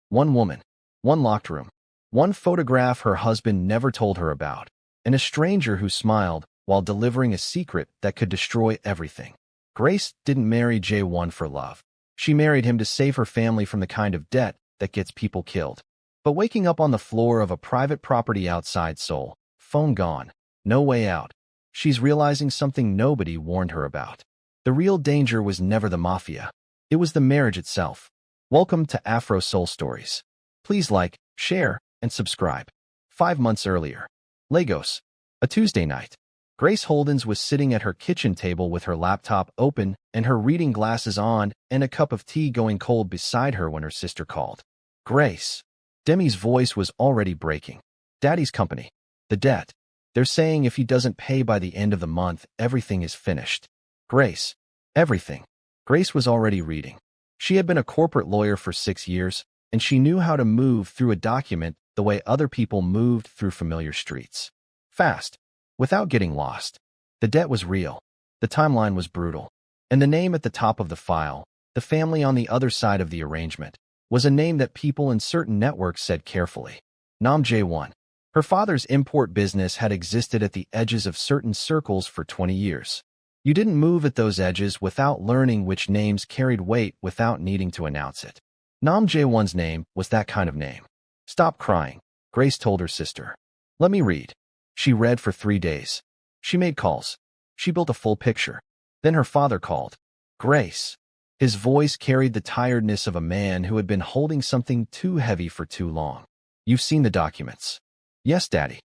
One woman, one locked room, one photograph her husband never told her about, and a stranger who smiled while delivering a secret that could destroy everything. Grace didn't marry J1 for love. She married him to save her family from the kind of debt that gets people killed. But waking up on the floor of a private property outside Seoul, phone gone, no way out, she's realizing something nobody warned her about. The real danger was never the Mafia. It was the marriage itself. Welcome to Afro-Seoul Stories. Please like, share, and subscribe. 5 months earlier. Lagos. A Tuesday night. Grace Holdens was sitting at her kitchen table with her laptop open and her reading glasses on and a cup of tea going cold beside her when her sister called. Grace. Demi's voice was already breaking. Daddy's company. The debt. They're saying if he doesn't pay by the end of the month, everything is finished. Grace. Everything. Grace was already reading. She had been a corporate lawyer for 6 years, and she knew how to move through a document the way other people moved through familiar streets. Fast. Without getting lost. The debt was real. The timeline was brutal. And the name at the top of the file, the family on the other side of the arrangement, was a name that people in certain networks said carefully. Nam Jae-won. Her father's import business had existed at the edges of certain circles for 20 years. You didn't move at those edges without learning which names carried weight without needing to announce it. Nam Jae-won's name was that kind of name. Stop crying, Grace told her sister. Let me read. She read for 3 days. She made calls. She built a full picture. Then her father called. Grace. His voice carried the tiredness of a man who had been holding something too heavy for too long. You've seen the documents. Yes, Daddy.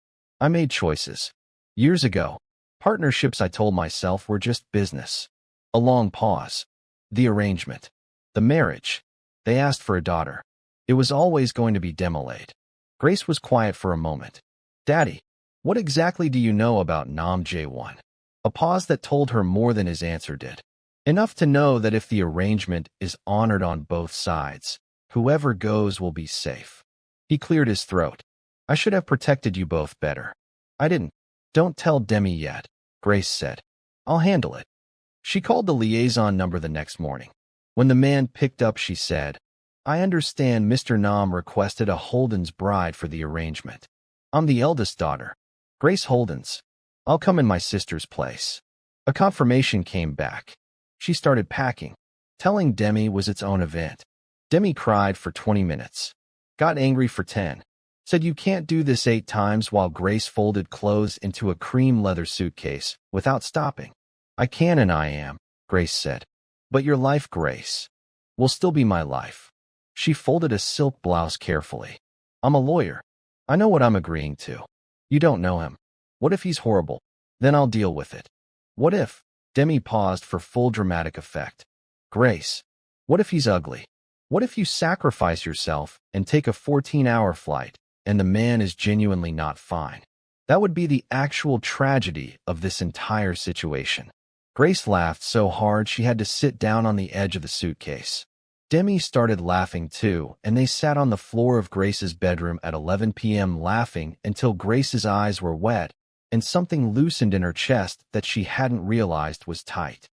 I made choices. Years ago. Partnerships, I told myself, were just business. A long pause. The arrangement. The marriage. They asked for a daughter. It was always going to be demolished. Grace was quiet for a moment. Daddy. What exactly do you know about Nam Jae-won? A pause that told her more than his answer did. Enough to know that if the arrangement is honored on both sides, whoever goes will be safe. He cleared his throat. I should have protected you both better. I didn't. Don't tell Demi yet, Grace said. I'll handle it. She called the liaison number the next morning. When the man picked up, she said, I understand Mr. Nam requested a Holden's bride for the arrangement. I'm the eldest daughter. Grace Holdens. I'll come in my sister's place. A confirmation came back. She started packing. Telling Demi was its own event. Demi cried for 20 minutes. Got angry for 10. Said you can't do this 8 times while Grace folded clothes into a cream leather suitcase without stopping. I can and I am, Grace said. But your life, Grace, will still be my life. She folded a silk blouse carefully. I'm a lawyer. I know what I'm agreeing to. You don't know him. What if he's horrible? Then I'll deal with it. What if? Demi paused for full dramatic effect. Grace. What if he's ugly? What if you sacrifice yourself and take a 14-hour flight and the man is genuinely not fine? That would be the actual tragedy of this entire situation. Grace laughed so hard she had to sit down on the edge of the suitcase. Demi started laughing too, and they sat on the floor of Grace's bedroom at 11 p.m. laughing until Grace's eyes were wet and something loosened in her chest that she hadn't realized was tight.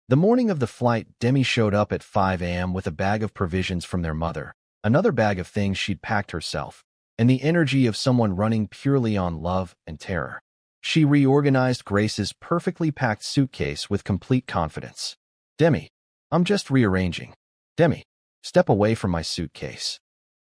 The morning of the flight, Demi showed up at 5 a.m. with a bag of provisions from their mother, another bag of things she'd packed herself, and the energy of someone running purely on love and terror. She reorganized Grace's perfectly packed suitcase with complete confidence. Demi, I'm just rearranging. Demi, step away from my suitcase.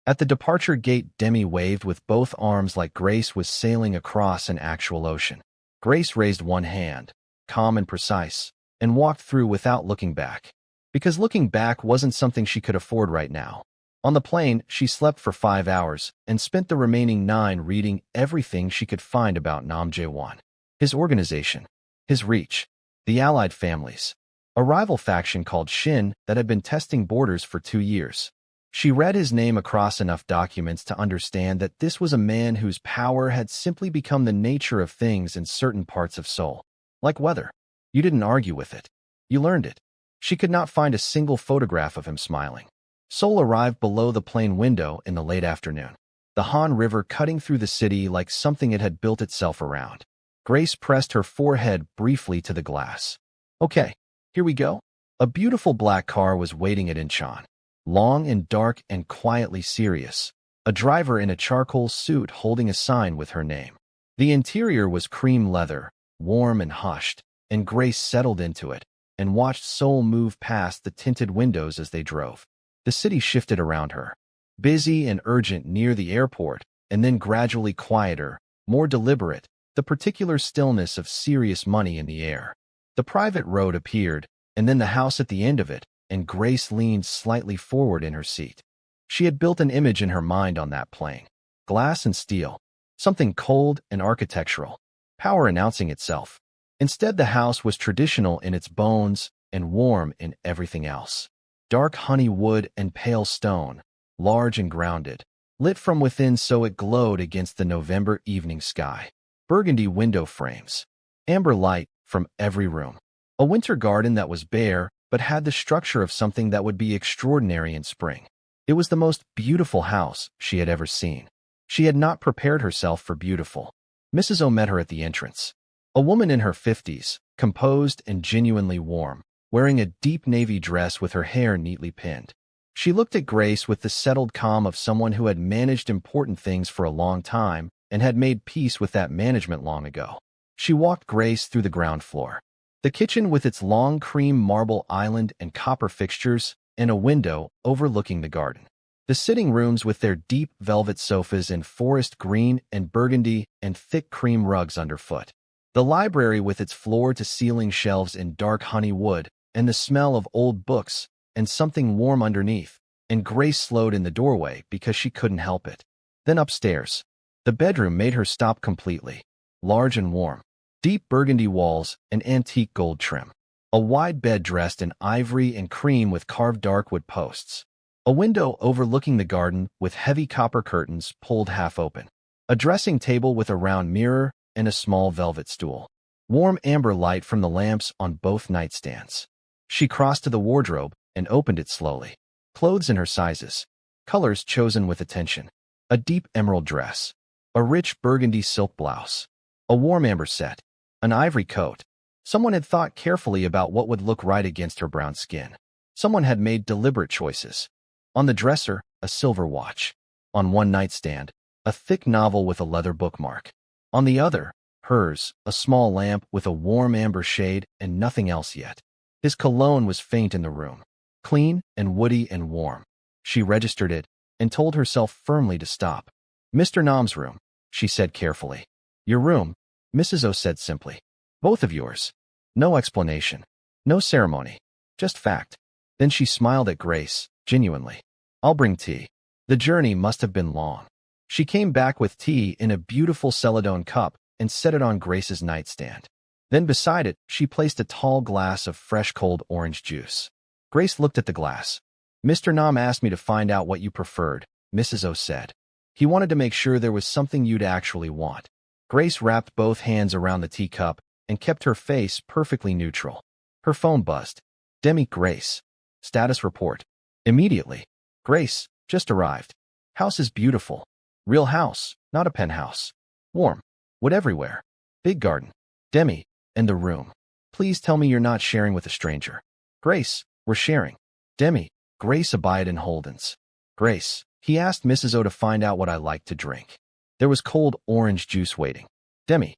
At the departure gate, Demi waved with both arms like Grace was sailing across an actual ocean. Grace raised one hand, calm and precise, and walked through without looking back. Because looking back wasn't something she could afford right now. On the plane, she slept for 5 hours and spent the remaining 9 reading everything she could find about Nam Jae-won. His organization, his reach, the allied families, a rival faction called Shin that had been testing borders for 2 years. She read his name across enough documents to understand that this was a man whose power had simply become the nature of things in certain parts of Seoul. Like weather. You didn't argue with it. You learned it. She could not find a single photograph of him smiling. Seoul arrived below the plane window in the late afternoon. The Han River cutting through the city like something it had built itself around. Grace pressed her forehead briefly to the glass. Okay. Here we go. A beautiful black car was waiting at Incheon. long and dark and quietly serious. A driver in a charcoal suit holding a sign with her name. The interior was cream leather, warm and hushed, and Grace settled into it and watched Seoul move past the tinted windows as they drove. The city shifted around her, busy and urgent near the airport, and then gradually quieter, more deliberate, the particular stillness of serious money in the air. The private road appeared, and then the house at the end of it, and Grace leaned slightly forward in her seat. She had built an image in her mind on that plane. Glass and steel. Something cold and architectural. Power announcing itself. Instead, the house was traditional in its bones and warm in everything else. Dark honey wood and pale stone, large and grounded, lit from within so it glowed against the November evening sky. Burgundy window frames. Amber light from every room. A winter garden that was bare, but had the structure of something that would be extraordinary in spring. It was the most beautiful house she had ever seen. She had not prepared herself for beautiful. Mrs. O met her at the entrance. A woman in her 50s, composed and genuinely warm, wearing a deep navy dress with her hair neatly pinned. She looked at Grace with the settled calm of someone who had managed important things for a long time and had made peace with that management long ago. She walked Grace through the ground floor. The kitchen with its long cream marble island and copper fixtures, and a window overlooking the garden. The sitting rooms with their deep velvet sofas in forest green and burgundy and thick cream rugs underfoot. The library with its floor-to-ceiling shelves in dark honey wood, and the smell of old books, and something warm underneath, and Grace slowed in the doorway because she couldn't help it. Then upstairs. The bedroom made her stop completely. Large and warm. Deep burgundy walls and antique gold trim. A wide bed dressed in ivory and cream with carved darkwood posts. A window overlooking the garden with heavy copper curtains pulled half open. A dressing table with a round mirror and a small velvet stool. Warm amber light from the lamps on both nightstands. She crossed to the wardrobe and opened it slowly. Clothes in her sizes. Colors chosen with attention. A deep emerald dress. A rich burgundy silk blouse. A warm amber set. An ivory coat. Someone had thought carefully about what would look right against her brown skin. Someone had made deliberate choices. On the dresser, a silver watch. On one nightstand, a thick novel with a leather bookmark. On the other, hers, a small lamp with a warm amber shade and nothing else yet. His cologne was faint in the room. Clean and woody and warm. She registered it and told herself firmly to stop. Mr. Nam's room, she said carefully. Your room, Mrs. O said simply. Both of yours. No explanation. No ceremony. Just fact. Then she smiled at Grace, genuinely. I'll bring tea. The journey must have been long. She came back with tea in a beautiful celadone cup and set it on Grace's nightstand. Then beside it, she placed a tall glass of fresh cold orange juice. Grace looked at the glass. Mr. Nam asked me to find out what you preferred, Mrs. O said. He wanted to make sure there was something you'd actually want. Grace wrapped both hands around the teacup and kept her face perfectly neutral. Her phone buzzed. Demi Grace. Status report. Immediately. Grace, just arrived. House is beautiful. Real house, not a penthouse. Warm. Wood everywhere. Big garden. Demi, and the room. Please tell me you're not sharing with a stranger. Grace, we're sharing. Demi, Grace abide in Holden's. Grace, he asked Mrs. O to find out what I like to drink. There was cold orange juice waiting. Demi,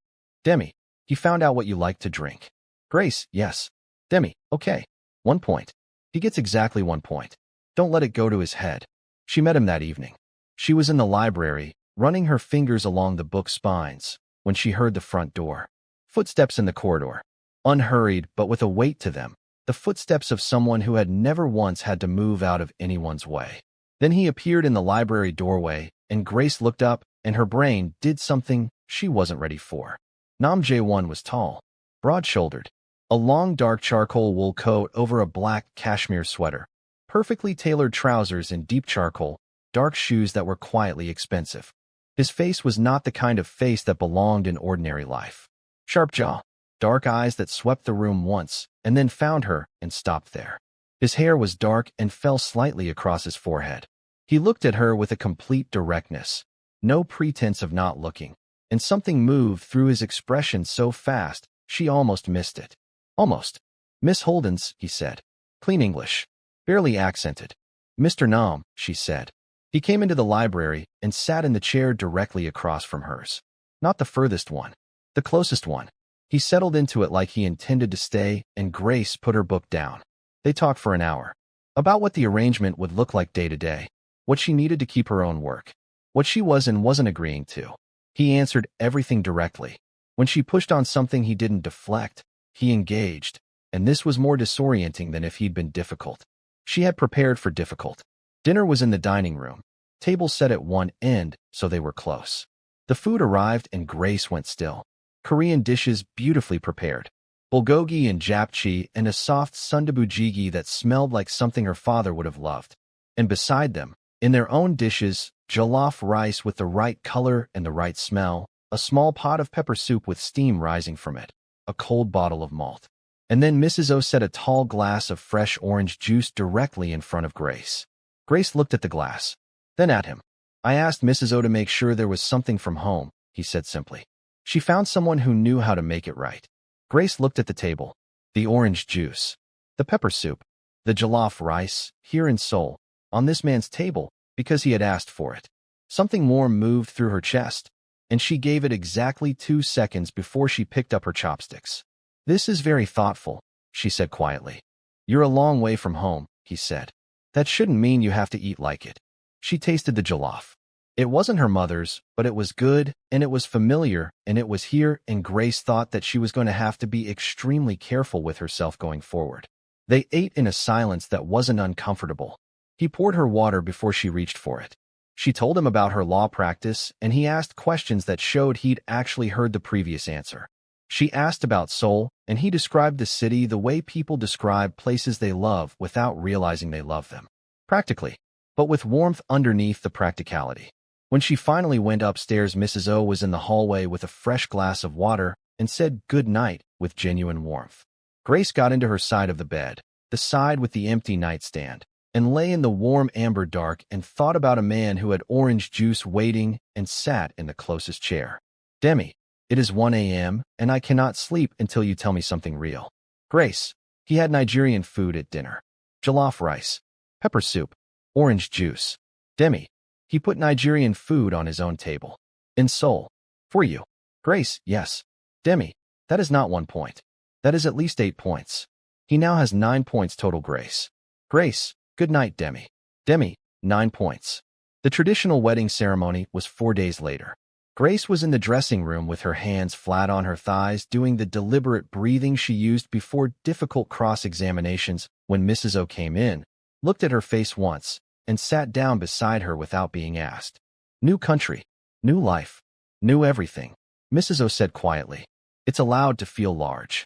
he found out what you like to drink. Grace, yes. Demi, okay. 1 point. He gets exactly 1 point. Don't let it go to his head. She met him that evening. She was in the library, running her fingers along the book spines, when she heard the front door. Footsteps in the corridor. Unhurried, but with a weight to them. The footsteps of someone who had never once had to move out of anyone's way. Then he appeared in the library doorway, and Grace looked up, and her brain did something she wasn't ready for. Nam Jae-won was tall, broad-shouldered. A long dark charcoal wool coat over a black cashmere sweater. Perfectly tailored trousers in deep charcoal, dark shoes that were quietly expensive. His face was not the kind of face that belonged in ordinary life. Sharp jaw, dark eyes that swept the room once, and then found her and stopped there. His hair was dark and fell slightly across his forehead. He looked at her with a complete directness, no pretense of not looking, and something moved through his expression so fast she almost missed it. Almost. Miss Holden's, he said. Clean English. Barely accented. Mr. Nam, she said. He came into the library and sat in the chair directly across from hers. Not the furthest one. The closest one. He settled into it like he intended to stay, and Grace put her book down. They talked for an hour. About what the arrangement would look like day to day. What she needed to keep her own work. What she was and wasn't agreeing to. He answered everything directly. When she pushed on something he didn't deflect, he engaged. And this was more disorienting than if he'd been difficult. She had prepared for difficult. Dinner was in the dining room. Table set at one end, so they were close. The food arrived and Grace went still. Korean dishes beautifully prepared. Bulgogi and japchae and a soft sundabujigi that smelled like something her father would have loved. And beside them, in their own dishes, jollof rice with the right color and the right smell, a small pot of pepper soup with steam rising from it, a cold bottle of malt. And then Mrs. O set a tall glass of fresh orange juice directly in front of Grace. Grace looked at the glass, then at him. I asked Mrs. O to make sure there was something from home, he said simply. She found someone who knew how to make it right. Grace looked at the table. The orange juice. The pepper soup. The jollof rice, here in Seoul, on this man's table, because he had asked for it. Something warm moved through her chest, and she gave it exactly 2 seconds before she picked up her chopsticks. This is very thoughtful, she said quietly. You're a long way from home, he said. That shouldn't mean you have to eat like it. She tasted the jollof. It wasn't her mother's, but it was good, and it was familiar, and it was here, and Grace thought that she was going to have to be extremely careful with herself going forward. They ate in a silence that wasn't uncomfortable. He poured her water before she reached for it. She told him about her law practice, and he asked questions that showed he'd actually heard the previous answer. She asked about Seoul, and he described the city the way people describe places they love without realizing they love them. Practically, but with warmth underneath the practicality. When she finally went upstairs, Mrs. O was in the hallway with a fresh glass of water and said good night with genuine warmth. Grace got into her side of the bed, the side with the empty nightstand, and lay in the warm amber dark and thought about a man who had orange juice waiting and sat in the closest chair. Demi, it is 1 a.m., and I cannot sleep until you tell me something real. Grace, he had Nigerian food at dinner. Jollof rice, pepper soup, orange juice. Demi, he put Nigerian food on his own table. In Seoul. For you. Grace, yes. Demi, that is not 1 point. That is at least 8 points. He now has 9 points total. Grace. Grace, good night, Demi. Demi, 9 points. The traditional wedding ceremony was 4 days later. Grace was in the dressing room with her hands flat on her thighs, doing the deliberate breathing she used before difficult cross-examinations when Mrs. O came in, looked at her face once, and sat down beside her without being asked. New country, new life, new everything, Mrs. O said quietly. It's allowed to feel large.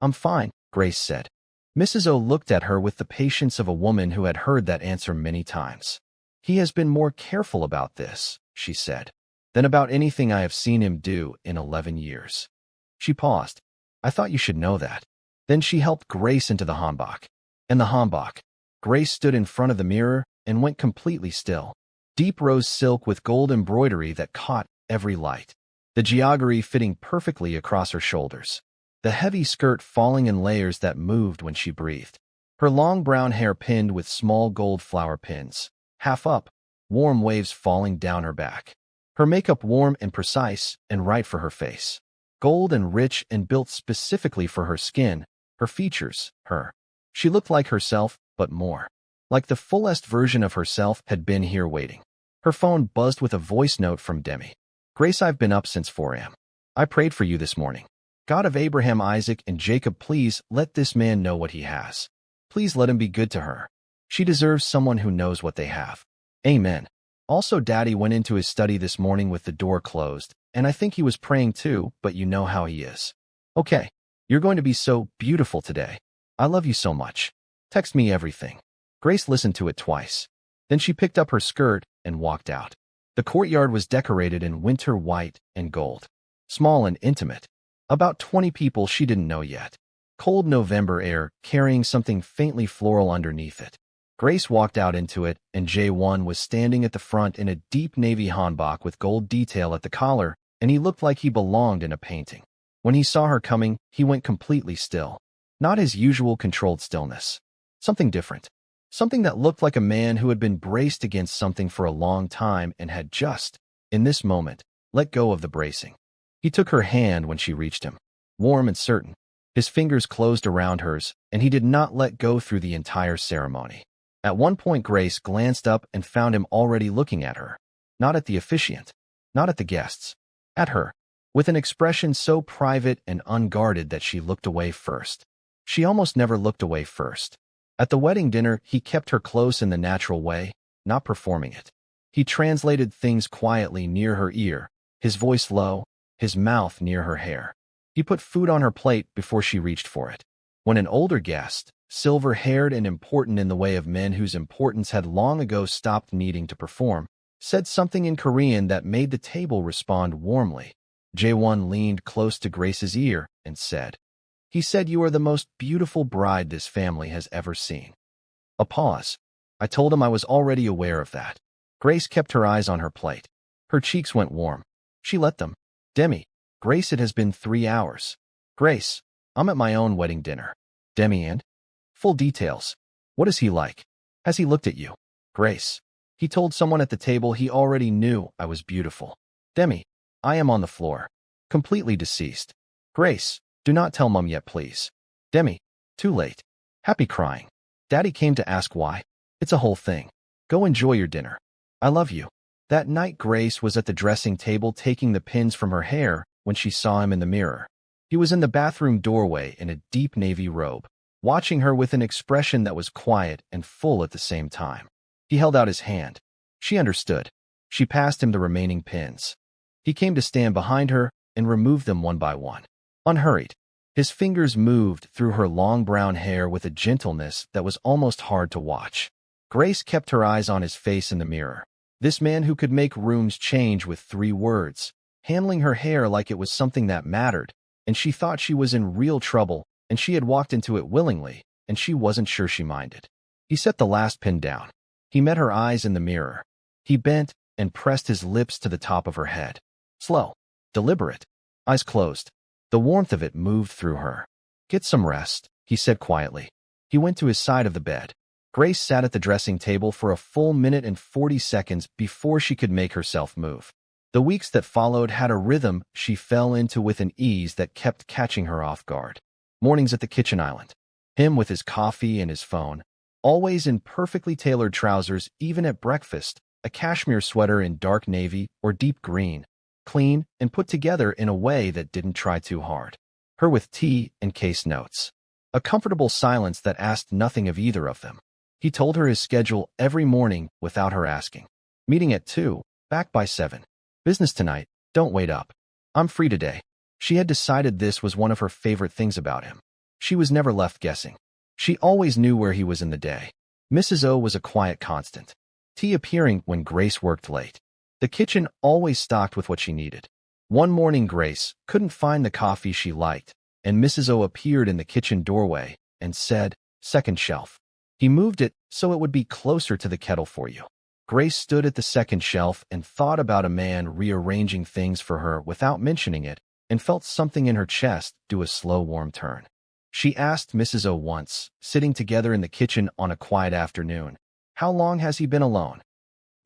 I'm fine, Grace said. Mrs. O looked at her with the patience of a woman who had heard that answer many times. He has been more careful about this, she said, than about anything I have seen him do in 11 years. She paused. I thought you should know that. Then she helped Grace into the hanbok. In the hanbok, Grace stood in front of the mirror and went completely still. Deep rose silk with gold embroidery that caught every light. The jiagari fitting perfectly across her shoulders. The heavy skirt falling in layers that moved when she breathed. Her long brown hair pinned with small gold flower pins. Half up, warm waves falling down her back. Her makeup warm and precise and right for her face. Gold and rich and built specifically for her skin, her features, her. She looked like herself, but more. Like the fullest version of herself had been here waiting. Her phone buzzed with a voice note from Demi. Grace, I've been up since 4 a.m. I prayed for you this morning. God of Abraham, Isaac, and Jacob, please let this man know what he has. Please let him be good to her. She deserves someone who knows what they have. Amen. Also, Daddy went into his study this morning with the door closed, and I think he was praying too, but you know how he is. Okay, you're going to be so beautiful today. I love you so much. Text me everything. Grace listened to it twice. Then she picked up her skirt and walked out. The courtyard was decorated in winter white and gold. Small and intimate. About 20 people she didn't know yet. Cold November air carrying something faintly floral underneath it. Grace walked out into it, and Jae-won was standing at the front in a deep navy hanbok with gold detail at the collar, and he looked like he belonged in a painting. When he saw her coming, he went completely still. Not his usual controlled stillness. Something different. Something that looked like a man who had been braced against something for a long time and had just, in this moment, let go of the bracing. He took her hand when she reached him, warm and certain. His fingers closed around hers, and he did not let go through the entire ceremony. At one point, Grace glanced up and found him already looking at her. Not at the officiant, not at the guests, at her, with an expression so private and unguarded that she looked away first. She almost never looked away first. At the wedding dinner, he kept her close in the natural way, not performing it. He translated things quietly near her ear, his voice low, his mouth near her hair. He put food on her plate before she reached for it. When an older guest, silver-haired and important in the way of men whose importance had long ago stopped needing to perform, said something in Korean that made the table respond warmly, Jae-won leaned close to Grace's ear and said, "He said you are the most beautiful bride this family has ever seen." A pause. I told him I was already aware of that. Grace kept her eyes on her plate. Her cheeks went warm. She let them. Demi. Grace, it has been 3 hours. Grace, I'm at my own wedding dinner. Demi, and? Full details. What is he like? Has he looked at you? Grace. He told someone at the table he already knew I was beautiful. Demi. I am on the floor. Completely deceased. Grace. Do not tell Mum yet, please. Demi. Too late. Happy crying. Daddy came to ask why. It's a whole thing. Go enjoy your dinner. I love you. That night Grace was at the dressing table taking the pins from her hair when she saw him in the mirror. He was in the bathroom doorway in a deep navy robe, watching her with an expression that was quiet and full at the same time. He held out his hand. She understood. She passed him the remaining pins. He came to stand behind her and removed them one by one. Unhurried, his fingers moved through her long brown hair with a gentleness that was almost hard to watch. Grace kept her eyes on his face in the mirror. This man who could make rooms change with 3 words, handling her hair like it was something that mattered, and she thought she was in real trouble, and she had walked into it willingly, and she wasn't sure she minded. He set the last pin down. He met her eyes in the mirror. He bent and pressed his lips to the top of her head. Slow, deliberate, eyes closed. The warmth of it moved through her. Get some rest, he said quietly. He went to his side of the bed. Grace sat at the dressing table for a full minute and 40 seconds before she could make herself move. The weeks that followed had a rhythm she fell into with an ease that kept catching her off guard. Mornings at the kitchen island. Him with his coffee and his phone. Always in perfectly tailored trousers, even at breakfast. A cashmere sweater in dark navy or deep green. Clean and put together in a way that didn't try too hard. Her with tea and case notes. A comfortable silence that asked nothing of either of them. He told her his schedule every morning without her asking. Meeting at 2, back by 7. Business tonight, don't wait up. I'm free today. She had decided this was one of her favorite things about him. She was never left guessing. She always knew where he was in the day. Mrs. O was a quiet constant. Tea appearing when Grace worked late. The kitchen always stocked with what she needed. One morning Grace couldn't find the coffee she liked, and Mrs. O appeared in the kitchen doorway and said, "Second shelf." He moved it so it would be closer to the kettle for you. Grace stood at the second shelf and thought about a man rearranging things for her without mentioning it, and felt something in her chest do a slow warm turn. She asked Mrs. O once, sitting together in the kitchen on a quiet afternoon, "How long has he been alone?"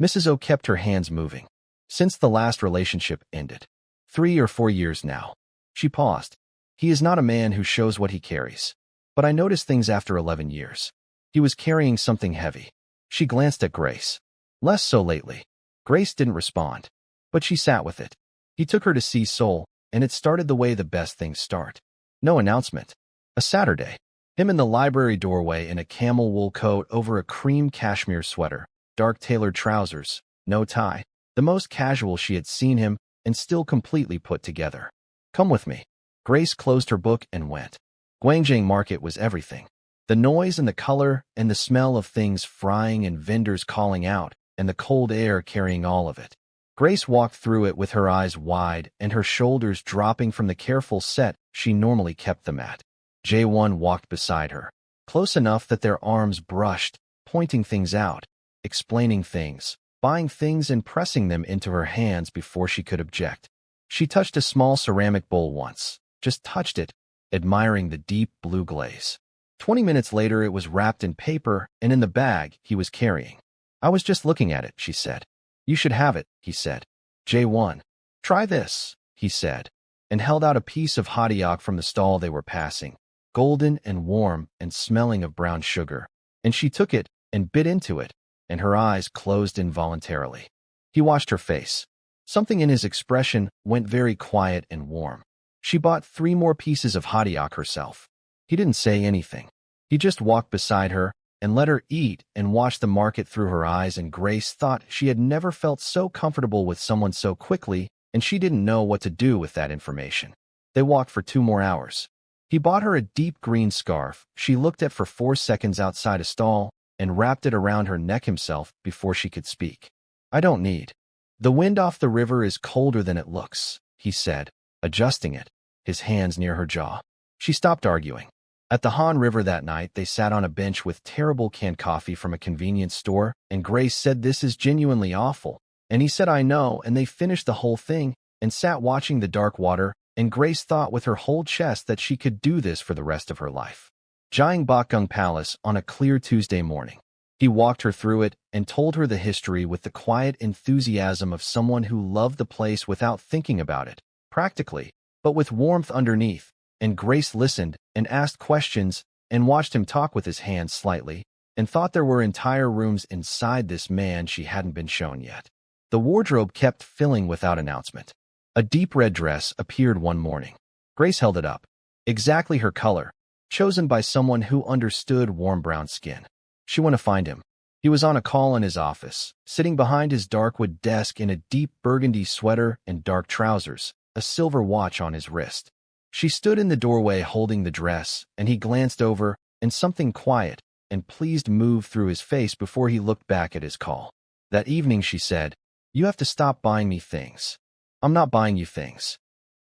Mrs. O kept her hands moving. Since the last relationship ended. 3 or 4 years now. She paused. He is not a man who shows what he carries. But I noticed things after 11 years. He was carrying something heavy. She glanced at Grace. Less so lately. Grace didn't respond. But she sat with it. He took her to see Seoul, and it started the way the best things start. No announcement. A Saturday. Him in the library doorway in a camel wool coat over a cream cashmere sweater, dark tailored trousers, no tie. The most casual she had seen him, and still completely put together. Come with me. Grace closed her book and went. Gwangjang Market was everything. The noise and the color and the smell of things frying and vendors calling out, and the cold air carrying all of it. Grace walked through it with her eyes wide and her shoulders dropping from the careful set she normally kept them at. Jae-won walked beside her, close enough that their arms brushed, pointing things out, explaining things, buying things and pressing them into her hands before she could object. She touched a small ceramic bowl once, just touched it, admiring the deep blue glaze. 20 minutes later, it was wrapped in paper and in the bag he was carrying. I was just looking at it, she said. You should have it, he said. J1. Try this, he said, and held out a piece of hadiak from the stall they were passing, golden and warm and smelling of brown sugar. And she took it and bit into it, and her eyes closed involuntarily. He watched her face. Something in his expression went very quiet and warm. She bought 3 more pieces of hadiak herself. He didn't say anything. He just walked beside her and let her eat and watched the market through her eyes, and Grace thought she had never felt so comfortable with someone so quickly, and she didn't know what to do with that information. They walked for 2 more hours. He bought her a deep green scarf she looked at for 4 seconds outside a stall and wrapped it around her neck himself before she could speak. I don't need. The wind off the river is colder than it looks, he said, adjusting it, his hands near her jaw. She stopped arguing. At the Han River that night, they sat on a bench with terrible canned coffee from a convenience store, and Grace said, "This is genuinely awful." And he said, "I know," and they finished the whole thing and sat watching the dark water, and Grace thought with her whole chest that she could do this for the rest of her life. Gyeongbokgung Palace on a clear Tuesday morning. He walked her through it and told her the history with the quiet enthusiasm of someone who loved the place without thinking about it, practically, but with warmth underneath. And Grace listened and asked questions and watched him talk with his hands slightly and thought there were entire rooms inside this man she hadn't been shown yet. The wardrobe kept filling without announcement. A deep red dress appeared one morning. Grace held it up. Exactly her color, chosen by someone who understood warm brown skin. She went to find him. He was on a call in his office, sitting behind his dark wood desk in a deep burgundy sweater and dark trousers, a silver watch on his wrist. She stood in the doorway holding the dress, and he glanced over, and something quiet and pleased moved through his face before he looked back at his call. That evening she said, "You have to stop buying me things." "I'm not buying you things."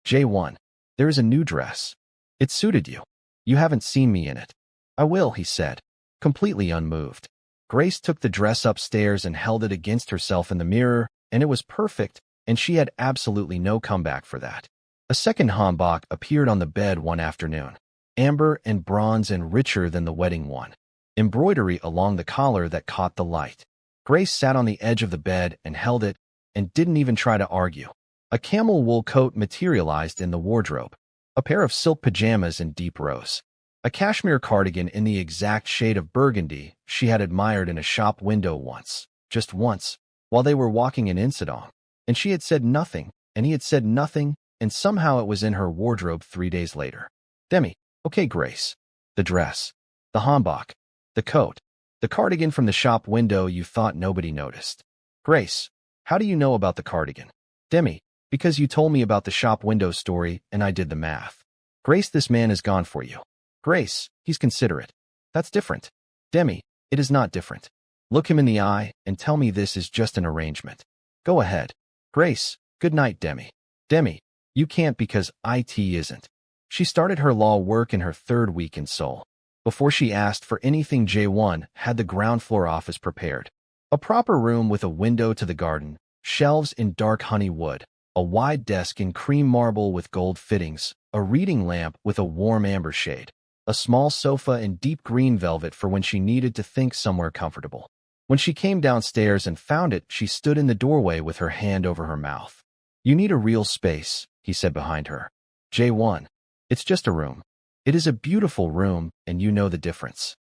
J1. "There is a new dress. It suited you. You haven't seen me in it." "I will," he said, completely unmoved. Grace took the dress upstairs and held it against herself in the mirror, and it was perfect, and she had absolutely no comeback for that. A second hanbok appeared on the bed one afternoon, amber and bronze and richer than the wedding one. Embroidery along the collar that caught the light. Grace sat on the edge of the bed and held it, and didn't even try to argue. A camel wool coat materialized in the wardrobe. A pair of silk pajamas in deep rose. A cashmere cardigan in the exact shade of burgundy she had admired in a shop window once, just once, while they were walking in Insadong. And she had said nothing, and he had said nothing, and somehow it was in her wardrobe 3 days later. Demi. Okay, Grace. The dress. The hanbok. The coat. The cardigan from the shop window you thought nobody noticed. Grace. How do you know about the cardigan? Demi. Because you told me about the shop window story and I did the math. Grace, this man is gone for you. Grace, he's considerate. That's different. Demi, it is not different. Look him in the eye and tell me this is just an arrangement. Go ahead. Grace, good night, Demi. Demi, you can't because it isn't. She started her law work in her 3rd week in Seoul. Before she asked for anything, J1 had the ground floor office prepared. A proper room with a window to the garden, shelves in dark honey wood, a wide desk in cream marble with gold fittings, a reading lamp with a warm amber shade, a small sofa in deep green velvet for when she needed to think somewhere comfortable. When she came downstairs and found it, she stood in the doorway with her hand over her mouth. You need a real space, he said behind her. J1. It's just a room. It is a beautiful room, and you know the difference.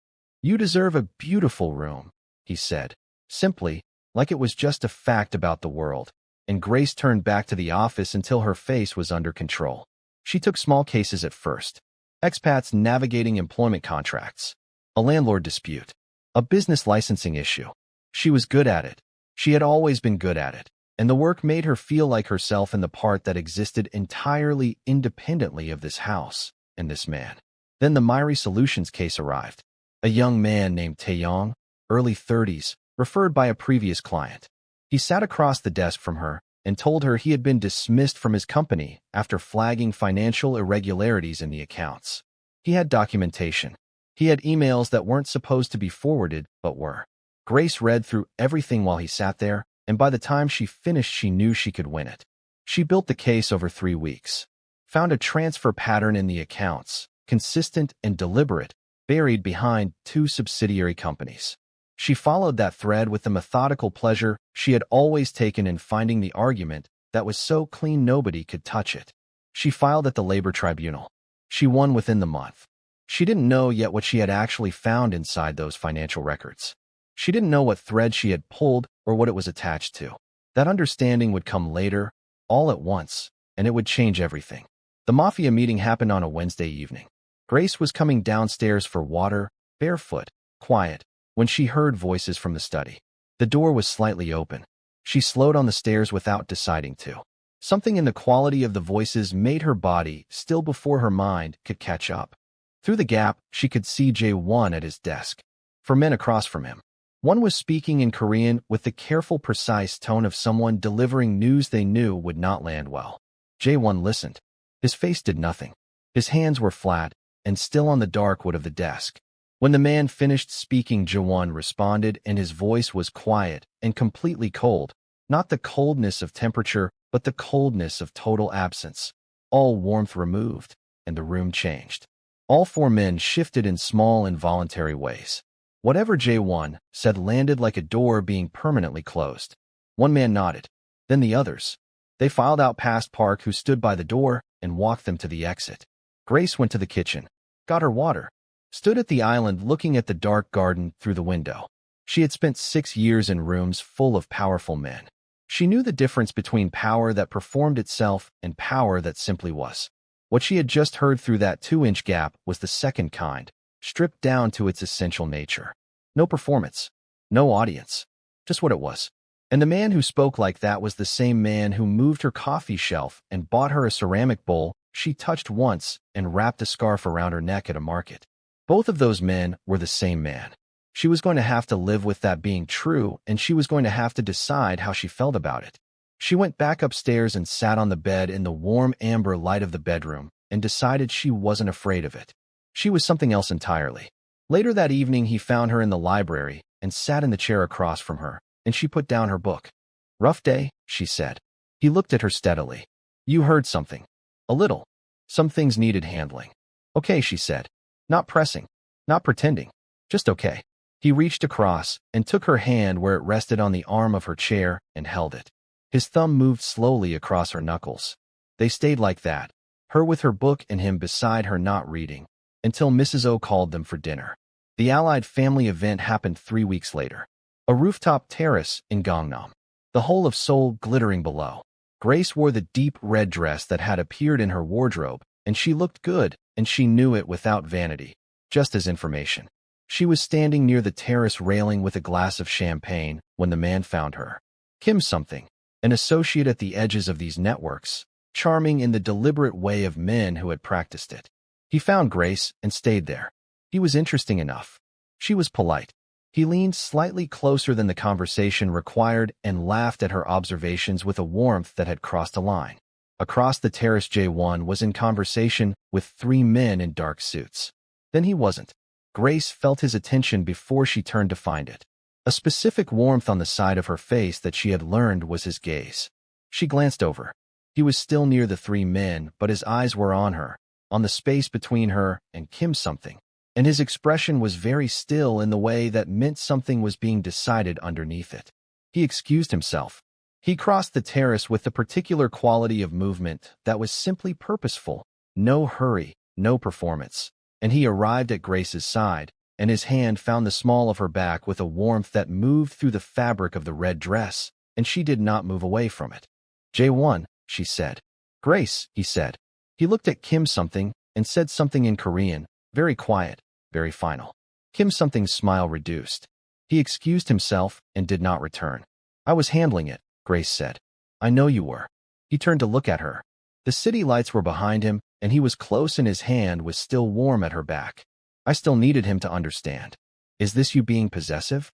You deserve a beautiful room, he said, simply, like it was just a fact about the world, and Grace turned back to the office until her face was under control. She took small cases at first. Expats navigating employment contracts. A landlord dispute. A business licensing issue. She was good at it. She had always been good at it, and the work made her feel like herself in the part that existed entirely independently of this house and this man. Then the Myri Solutions case arrived. A young man named Taeyong, early 30s, referred by a previous client. He sat across the desk from her and told her he had been dismissed from his company after flagging financial irregularities in the accounts. He had documentation. He had emails that weren't supposed to be forwarded, but were. Grace read through everything while he sat there, and by the time she finished, she knew she could win it. She built the case over 3 weeks. Found a transfer pattern in the accounts, consistent and deliberate, buried behind two subsidiary companies. She followed that thread with the methodical pleasure she had always taken in finding the argument that was so clean nobody could touch it. She filed at the labor tribunal. She won within the month. She didn't know yet what she had actually found inside those financial records. She didn't know what thread she had pulled or what it was attached to. That understanding would come later, all at once, and it would change everything. The Mafia meeting happened on a Wednesday evening. Grace was coming downstairs for water, barefoot, quiet, when she heard voices from the study. The door was slightly open. She slowed on the stairs without deciding to. Something in the quality of the voices made her body, still before her mind, could catch up. Through the gap, she could see Jae-won at his desk. 4 men across from him. One was speaking in Korean with the careful, precise tone of someone delivering news they knew would not land well. Jae-won listened. His face did nothing. His hands were flat and still on the dark wood of the desk. When the man finished speaking, Jae-won responded, and his voice was quiet and completely cold. Not the coldness of temperature, but the coldness of total absence. All warmth removed, and the room changed. All 4 men shifted in small, involuntary ways. Whatever Jae-won said landed like a door being permanently closed. One man nodded. Then the others. They filed out past Park, who stood by the door, and walked them to the exit. Grace went to the kitchen, got her water, stood at the island looking at the dark garden through the window. She had spent 6 years in rooms full of powerful men. She knew the difference between power that performed itself and power that simply was. What she had just heard through that 2-inch gap was the second kind, stripped down to its essential nature. No performance, no audience, just what it was. And the man who spoke like that was the same man who moved her coffee shelf and bought her a ceramic bowl she touched once and wrapped a scarf around her neck at a market. Both of those men were the same man. She was going to have to live with that being true, and she was going to have to decide how she felt about it. She went back upstairs and sat on the bed in the warm amber light of the bedroom and decided she wasn't afraid of it. She was something else entirely. Later that evening, he found her in the library and sat in the chair across from her, and she put down her book. "Rough day," she said. He looked at her steadily. "You heard something." "A little. Some things needed handling." "Okay," she said. Not pressing, not pretending, just okay. He reached across and took her hand where it rested on the arm of her chair and held it. His thumb moved slowly across her knuckles. They stayed like that, her with her book and him beside her not reading, until Mrs. O called them for dinner. The Allied family event happened 3 weeks later. A rooftop terrace in Gangnam. The whole of Seoul glittering below. Grace wore the deep red dress that had appeared in her wardrobe, and she looked good, and she knew it without vanity, just as information. She was standing near the terrace railing with a glass of champagne when the man found her. Kim something, an associate at the edges of these networks, charming in the deliberate way of men who had practiced it. He found Grace and stayed there. He was interesting enough. She was polite. He leaned slightly closer than the conversation required and laughed at her observations with a warmth that had crossed a line. Across the terrace, Jae-won was in conversation with 3 men in dark suits. Then he wasn't. Grace felt his attention before she turned to find it. A specific warmth on the side of her face that she had learned was his gaze. She glanced over. He was still near the 3 men, but his eyes were on her, on the space between her and Kim something, and his expression was very still in the way that meant something was being decided underneath it. He excused himself. He crossed the terrace with the particular quality of movement that was simply purposeful, no hurry, no performance, and he arrived at Grace's side, and his hand found the small of her back with a warmth that moved through the fabric of the red dress, and she did not move away from it. "Jae-won," she said. "Grace," he said. He looked at Kim something and said something in Korean, very quiet, very final. Kim something's smile reduced. He excused himself and did not return. "I was handling it," Grace said. "I know you were." He turned to look at her. The city lights were behind him, and he was close and his hand was still warm at her back. I still needed him to understand. "Is this you being possessive?"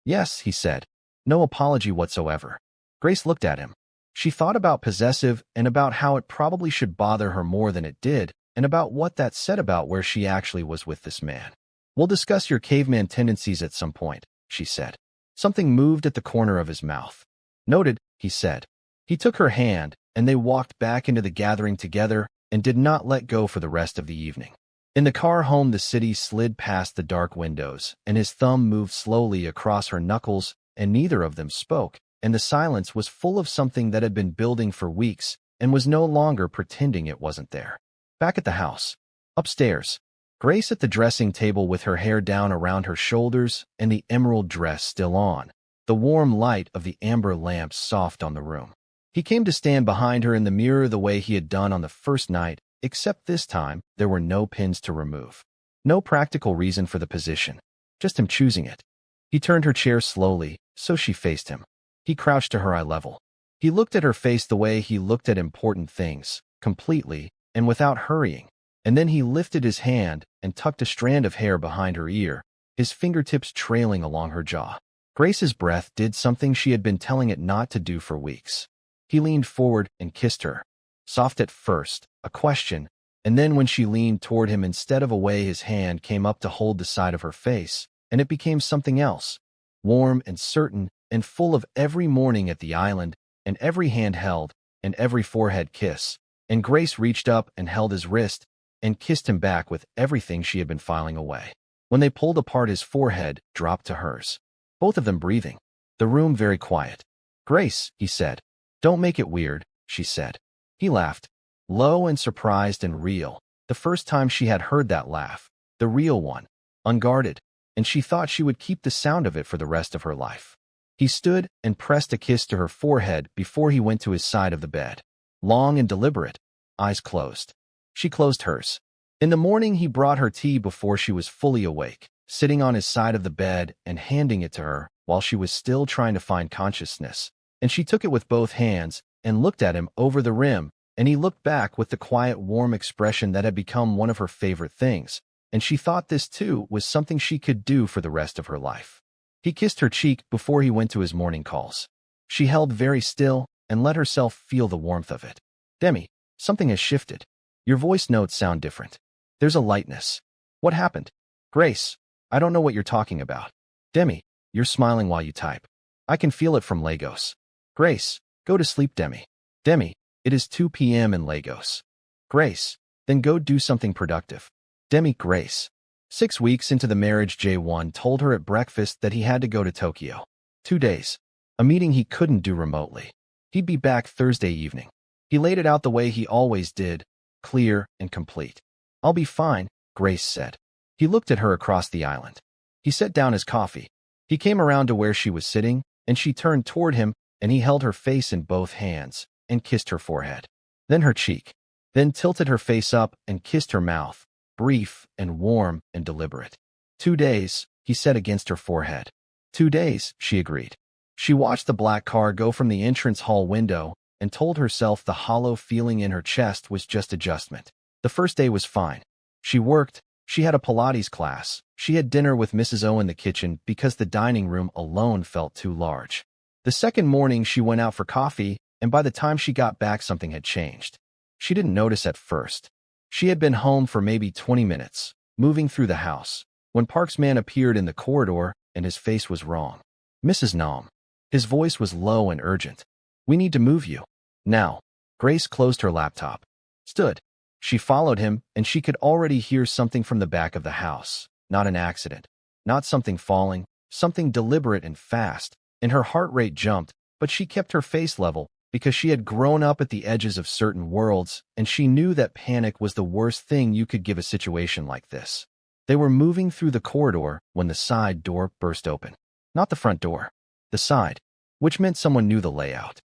"Yes," he said. No apology whatsoever. Grace looked at him. She thought about possessive and about how it probably should bother her more than it did, and about what that said about where she actually was with this man. "We'll discuss your caveman tendencies at some point," she said. Something moved at the corner of his mouth. "Noted," he said. He took her hand, and they walked back into the gathering together and did not let go for the rest of the evening. In the car home, the city slid past the dark windows, and his thumb moved slowly across her knuckles, and neither of them spoke, and the silence was full of something that had been building for weeks and was no longer pretending it wasn't there. Back at the house. Upstairs. Grace at the dressing table with her hair down around her shoulders and the emerald dress still on. The warm light of the amber lamps soft on the room. He came to stand behind her in the mirror the way he had done on the first night, except this time there were no pins to remove. No practical reason for the position. Just him choosing it. He turned her chair slowly, so she faced him. He crouched to her eye level. He looked at her face the way he looked at important things, completely, and without hurrying. And then he lifted his hand and tucked a strand of hair behind her ear, his fingertips trailing along her jaw. Grace's breath did something she had been telling it not to do for weeks. He leaned forward and kissed her. Soft at first, a question, and then when she leaned toward him instead of away, his hand came up to hold the side of her face, and it became something else, warm and certain and full of every morning at the island, and every hand held, and every forehead kiss. And Grace reached up and held his wrist and kissed him back with everything she had been filing away. When they pulled apart, his forehead dropped to hers. Both of them breathing. The room very quiet. "Grace," he said. "Don't make it weird," she said. He laughed, low and surprised and real. The first time she had heard that laugh, the real one, unguarded, and she thought she would keep the sound of it for the rest of her life. He stood and pressed a kiss to her forehead before he went to his side of the bed. Long and deliberate, eyes closed. She closed hers. In the morning, he brought her tea before she was fully awake, sitting on his side of the bed and handing it to her while she was still trying to find consciousness. And she took it with both hands and looked at him over the rim, and he looked back with the quiet, warm expression that had become one of her favorite things, and she thought this too was something she could do for the rest of her life. He kissed her cheek before he went to his morning calls. She held very still and let herself feel the warmth of it. "Demi, something has shifted. Your voice notes sound different. There's a lightness. What happened?" "Grace, I don't know what you're talking about." "Demi, you're smiling while you type. I can feel it from Lagos." "Grace, go to sleep, Demi." "Demi, it is 2 p.m. in Lagos." "Grace, then go do something productive." "Demi." Grace. 6 weeks into the marriage, J1 told her at breakfast that he had to go to Tokyo. 2 days. A meeting he couldn't do remotely. He'd be back Thursday evening. He laid it out the way he always did, clear and complete. "I'll be fine," Grace said. He looked at her across the island. He set down his coffee. He came around to where she was sitting, and she turned toward him, and he held her face in both hands and kissed her forehead. Then her cheek. Then tilted her face up and kissed her mouth, brief and warm and deliberate. 2 days, he said against her forehead. 2 days, she agreed. She watched the black car go from the entrance hall window and told herself the hollow feeling in her chest was just adjustment. The first day was fine. She worked, she had a Pilates class, she had dinner with Mrs. O in the kitchen because the dining room alone felt too large. The second morning she went out for coffee, and by the time she got back something had changed. She didn't notice at first. She had been home for maybe 20 minutes, moving through the house, when Park's man appeared in the corridor and his face was wrong. "Mrs. Nam." His voice was low and urgent. "We need to move you. Now." Grace closed her laptop. Stood. She followed him, and she could already hear something from the back of the house. Not an accident. Not something falling. Something deliberate and fast. And her heart rate jumped, but she kept her face level because she had grown up at the edges of certain worlds, and she knew that panic was the worst thing you could give a situation like this. They were moving through the corridor when the side door burst open. Not the front door. The side, which meant someone knew the layout.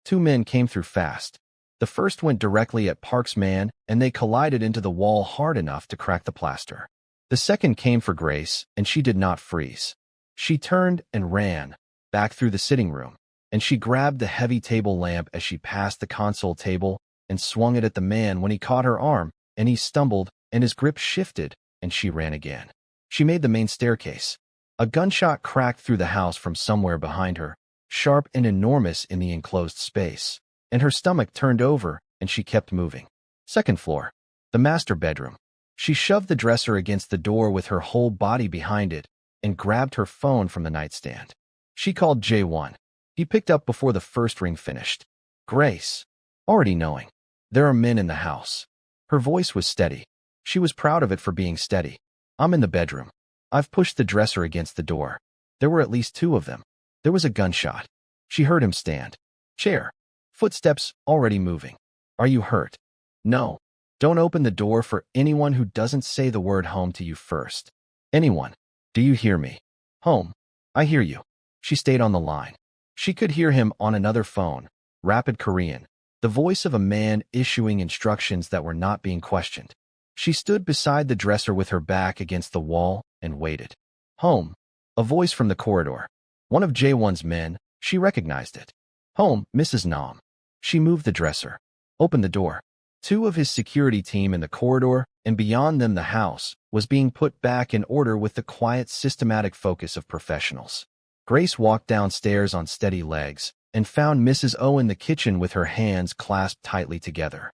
2 men came through fast. The first went directly at Park's man, and they collided into the wall hard enough to crack the plaster. The second came for Grace, and she did not freeze. She turned and ran, back through the sitting room, and she grabbed the heavy table lamp as she passed the console table and swung it at the man when he caught her arm, and he stumbled, and his grip shifted, and she ran again. She made the main staircase. A gunshot cracked through the house from somewhere behind her, sharp and enormous in the enclosed space, and her stomach turned over, and she kept moving. Second floor. The master bedroom. She shoved the dresser against the door with her whole body behind it and grabbed her phone from the nightstand. She called J1. He picked up before the first ring finished. "Grace." Already knowing. "There are men in the house." Her voice was steady. She was proud of it for being steady. I'm in the bedroom. I've pushed the dresser against the door. There were at least 2 of them. There was a gunshot. She heard him stand. Chair. Footsteps already moving. Are you hurt? No. Don't open the door for anyone who doesn't say the word home to you first. Anyone. Do you hear me? Home. I hear you. She stayed on the line. She could hear him on another phone. Rapid Korean. The voice of a man issuing instructions that were not being questioned. She stood beside the dresser with her back against the wall and waited. Home. A voice from the corridor. One of Jae-won's men. She recognized it. Home, Mrs. Nam. She moved the dresser. Opened the door. 2 of his security team in the corridor, and beyond them the house, was being put back in order with the quiet, systematic focus of professionals. Grace walked downstairs on steady legs and found Mrs. O in the kitchen with her hands clasped tightly together.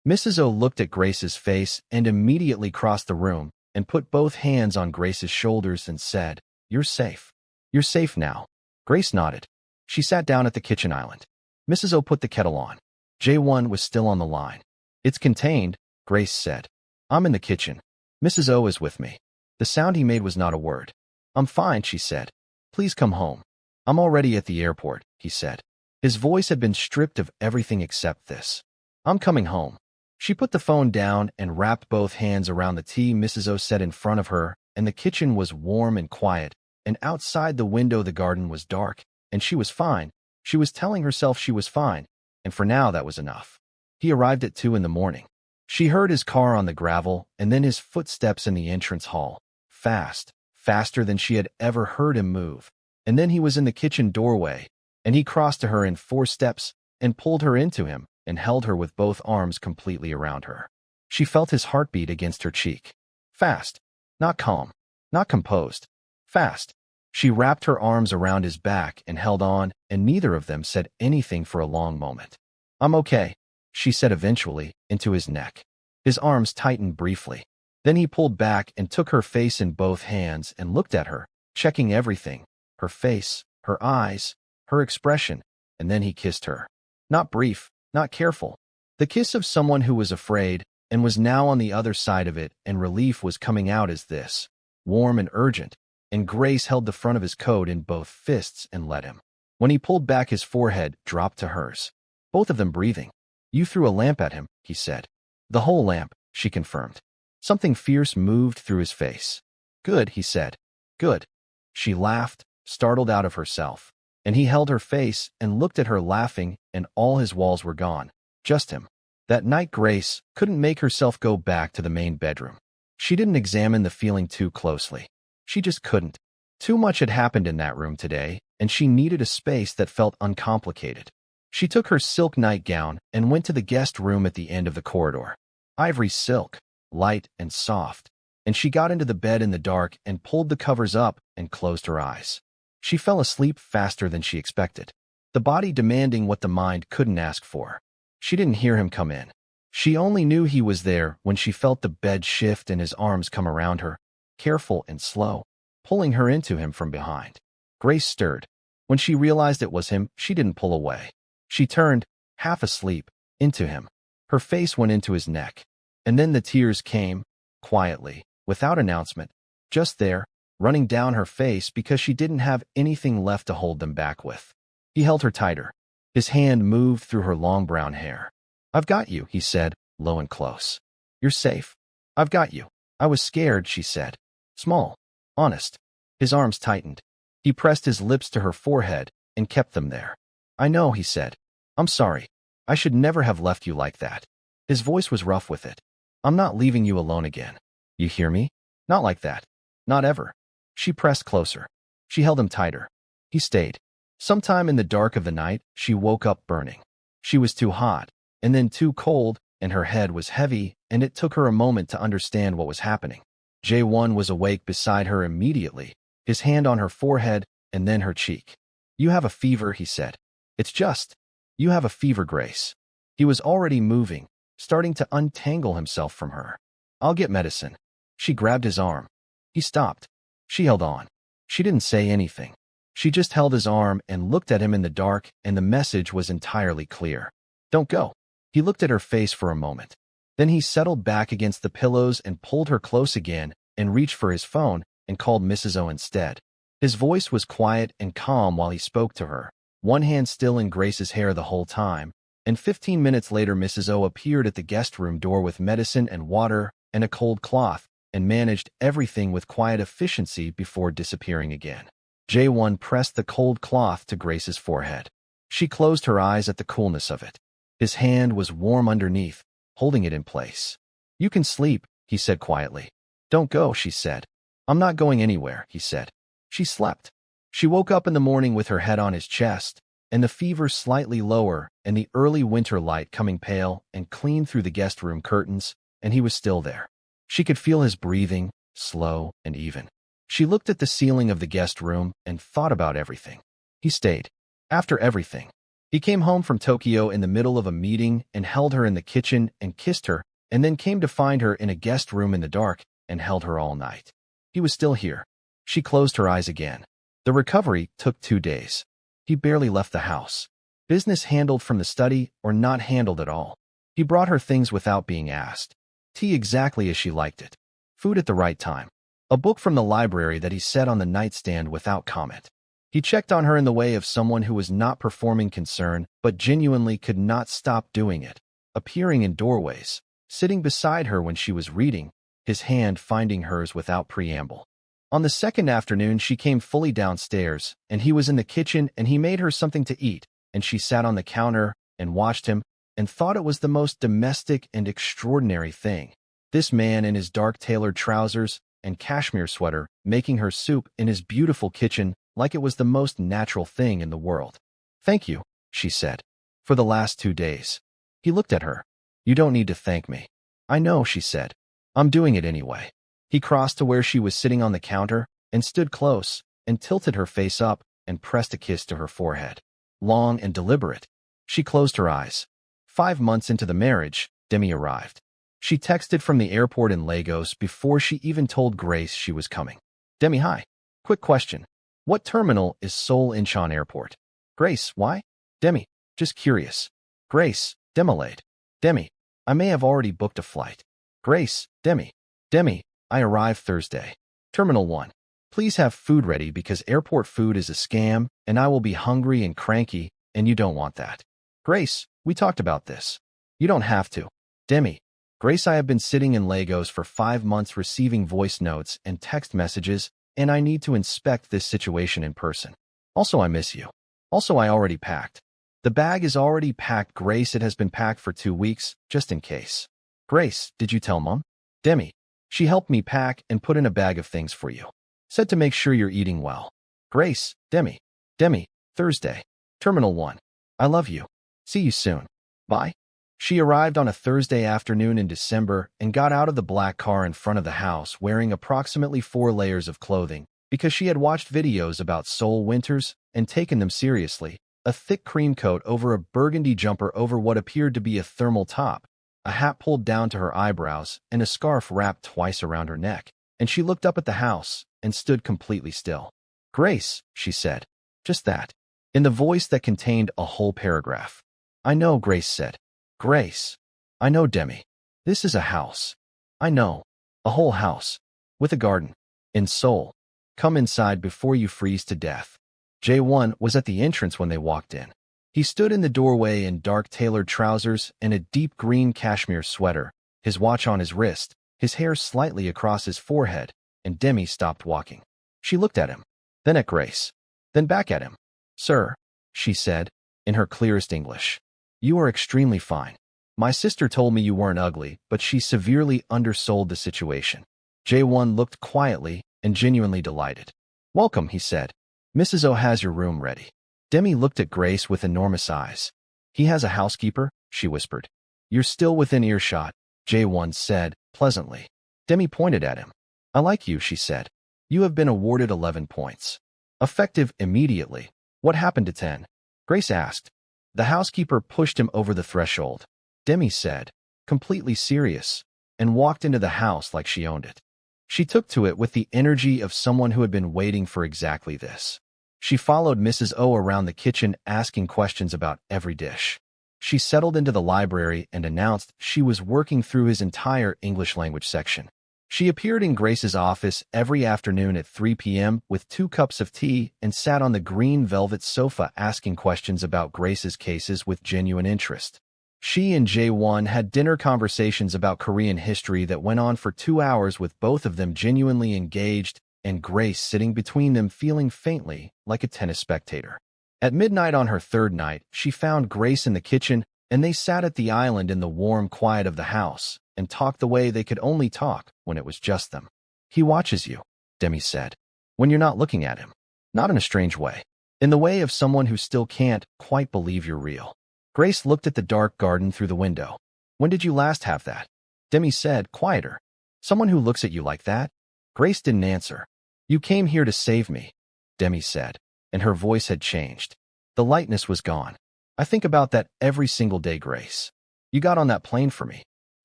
Mrs. O looked at Grace's face and immediately crossed the room and put both hands on Grace's shoulders and said, "You're safe. You're safe now." Grace nodded. She sat down at the kitchen island. Mrs. O put the kettle on. Jae-won was still on the line. "It's contained," Grace said. "I'm in the kitchen. Mrs. O is with me." The sound he made was not a word. "I'm fine," she said. "Please come home." "I'm already at the airport," he said. His voice had been stripped of everything except this. "I'm coming home." She put the phone down and wrapped both hands around the tea Mrs. O set in front of her, and the kitchen was warm and quiet, and outside the window the garden was dark, and she was fine. She was telling herself she was fine, and for now that was enough. He arrived at 2 in the morning. She heard his car on the gravel and then his footsteps in the entrance hall. Fast, faster than she had ever heard him move. And then he was in the kitchen doorway, and he crossed to her in 4 steps and pulled her into him and held her with both arms completely around her. She felt his heartbeat against her cheek. Fast, not calm, not composed. Fast. She wrapped her arms around his back and held on, and neither of them said anything for a long moment. "I'm okay," she said eventually, into his neck. His arms tightened briefly. Then he pulled back and took her face in both hands and looked at her, checking everything, her face, her eyes, her expression, and then he kissed her. Not brief, not careful. The kiss of someone who was afraid and was now on the other side of it, and relief was coming out as this, warm and urgent, and Grace held the front of his coat in both fists and let him. When he pulled back, his forehead dropped to hers. Both of them breathing. "You threw a lamp at him," he said. "The whole lamp," she confirmed. Something fierce moved through his face. "Good," he said. "Good." She laughed, startled out of herself, and he held her face and looked at her laughing, and all his walls were gone. Just him. That night Grace couldn't make herself go back to the main bedroom. She didn't examine the feeling too closely. She just couldn't. Too much had happened in that room today, and she needed a space that felt uncomplicated. She took her silk nightgown and went to the guest room at the end of the corridor. Ivory silk, light and soft, and she got into the bed in the dark and pulled the covers up and closed her eyes. She fell asleep faster than she expected, the body demanding what the mind couldn't ask for. She didn't hear him come in. She only knew he was there when she felt the bed shift and his arms come around her, careful and slow, pulling her into him from behind. Grace stirred. When she realized it was him, she didn't pull away. She turned, half asleep, into him. Her face went into his neck. And then the tears came, quietly, without announcement, just there, running down her face because she didn't have anything left to hold them back with. He held her tighter. His hand moved through her long brown hair. "I've got you," he said, low and close. "You're safe. I've got you." "I was scared," she said. Small. Honest. His arms tightened. He pressed his lips to her forehead and kept them there. "I know," he said. "I'm sorry. I should never have left you like that." His voice was rough with it. "I'm not leaving you alone again. You hear me? Not like that. Not ever." She pressed closer. She held him tighter. He stayed. Sometime in the dark of the night, she woke up burning. She was too hot, and then too cold, and her head was heavy, and it took her a moment to understand what was happening. Jae-won was awake beside her immediately, his hand on her forehead and then her cheek. "You have a fever," he said. "It's just, you have a fever, Grace." He was already moving, starting to untangle himself from her. "I'll get medicine." She grabbed his arm. He stopped. She held on. She didn't say anything. She just held his arm and looked at him in the dark, and the message was entirely clear. "Don't go." He looked at her face for a moment. Then he settled back against the pillows and pulled her close again and reached for his phone and called Mrs. O instead. His voice was quiet and calm while he spoke to her, one hand still in Grace's hair the whole time, and 15 minutes later Mrs. O appeared at the guest room door with medicine and water and a cold cloth and managed everything with quiet efficiency before disappearing again. Jae-won pressed the cold cloth to Grace's forehead. She closed her eyes at the coolness of it. His hand was warm underneath, holding it in place. "You can sleep," he said quietly. "Don't go," she said. "I'm not going anywhere," he said. She slept. She woke up in the morning with her head on his chest, and the fever slightly lower and the early winter light coming pale and clean through the guest room curtains, and he was still there. She could feel his breathing, slow and even. She looked at the ceiling of the guest room and thought about everything. He stayed. After everything. He came home from Tokyo in the middle of a meeting and held her in the kitchen and kissed her, and then came to find her in a guest room in the dark and held her all night. He was still here. She closed her eyes again. The recovery took 2 days. He barely left the house. Business handled from the study or not handled at all. He brought her things without being asked. Tea exactly as she liked it. Food at the right time. A book from the library that he set on the nightstand without comment. He checked on her in the way of someone who was not performing concern but genuinely could not stop doing it, appearing in doorways, sitting beside her when she was reading, his hand finding hers without preamble. On the second afternoon she came fully downstairs, and he was in the kitchen and he made her something to eat, and she sat on the counter and watched him and thought it was the most domestic and extraordinary thing. This man in his dark tailored trousers and cashmere sweater making her soup in his beautiful kitchen like it was the most natural thing in the world. "Thank you," she said, "for the last 2 days." He looked at her. "You don't need to thank me." "I know," she said. "I'm doing it anyway." He crossed to where she was sitting on the counter and stood close and tilted her face up and pressed a kiss to her forehead. Long and deliberate. She closed her eyes. 5 months into the marriage, Demi arrived. She texted from the airport in Lagos before she even told Grace she was coming. "Demi, hi. Quick question. What terminal is Seoul Incheon Airport?" "Grace, why?" "Demi, just curious." "Grace, Demilade." "Demi, I may have already booked a flight." "Grace, Demi. Demi, I arrive Thursday. Terminal 1. Please have food ready because airport food is a scam and I will be hungry and cranky and you don't want that." "Grace, we talked about this." "You don't have to." "Demi, Grace, I have been sitting in Lagos for 5 months receiving voice notes and text messages and I need to inspect this situation in person. Also, I miss you. Also, I already packed. The bag is already packed, Grace. It has been packed for 2 weeks, just in case." "Grace, did you tell Mom?" "Demi, she helped me pack and put in a bag of things for you. Said to make sure you're eating well." "Grace, Demi. Demi, Thursday. Terminal 1. I love you. See you soon. Bye." She arrived on a Thursday afternoon in December and got out of the black car in front of the house wearing approximately 4 layers of clothing because she had watched videos about Seoul winters and taken them seriously. A thick cream coat over a burgundy jumper over what appeared to be a thermal top, a hat pulled down to her eyebrows, and a scarf wrapped twice around her neck. And she looked up at the house and stood completely still. "Grace," she said. Just that. In the voice that contained a whole paragraph. "I know," Grace said. "Grace. I know, Demi. This is a house. I know. A whole house. With a garden. In Seoul. Come inside before you freeze to death." Jae-won was at the entrance when they walked in. He stood in the doorway in dark tailored trousers and a deep green cashmere sweater, his watch on his wrist, his hair slightly across his forehead, and Demi stopped walking. She looked at him, then at Grace, then back at him. "Sir," she said, in her clearest English, "you are extremely fine. My sister told me you weren't ugly, but she severely undersold the situation." Jae-won looked quietly and genuinely delighted. "Welcome," he said. "Mrs. O has your room ready." Demi looked at Grace with enormous eyes. "He has a housekeeper?" she whispered. "You're still within earshot," Jae-won said, pleasantly. Demi pointed at him. "I like you," she said. "You have been awarded 11 points. Effective immediately. What happened to 10? Grace asked. The housekeeper pushed him over the threshold. Demi said, completely serious, and walked into the house like she owned it. She took to it with the energy of someone who had been waiting for exactly this. She followed Mrs. O around the kitchen asking questions about every dish. She settled into the library and announced she was working through his entire English language section. She appeared in Grace's office every afternoon at 3 p.m. with 2 cups of tea and sat on the green velvet sofa asking questions about Grace's cases with genuine interest. She and Jae-won had dinner conversations about Korean history that went on for 2 hours with both of them genuinely engaged and Grace sitting between them feeling faintly like a tennis spectator. At midnight on her 3rd night, she found Grace in the kitchen and they sat at the island in the warm quiet of the house and talked the way they could only talk when it was just them. "He watches you," Demi said, "when you're not looking at him. Not in a strange way. In the way of someone who still can't quite believe you're real." Grace looked at the dark garden through the window. "When did you last have that?" Demi said, quieter. "Someone who looks at you like that?" Grace didn't answer. "You came here to save me," Demi said, and her voice had changed. The lightness was gone. "I think about that every single day, Grace. You got on that plane for me."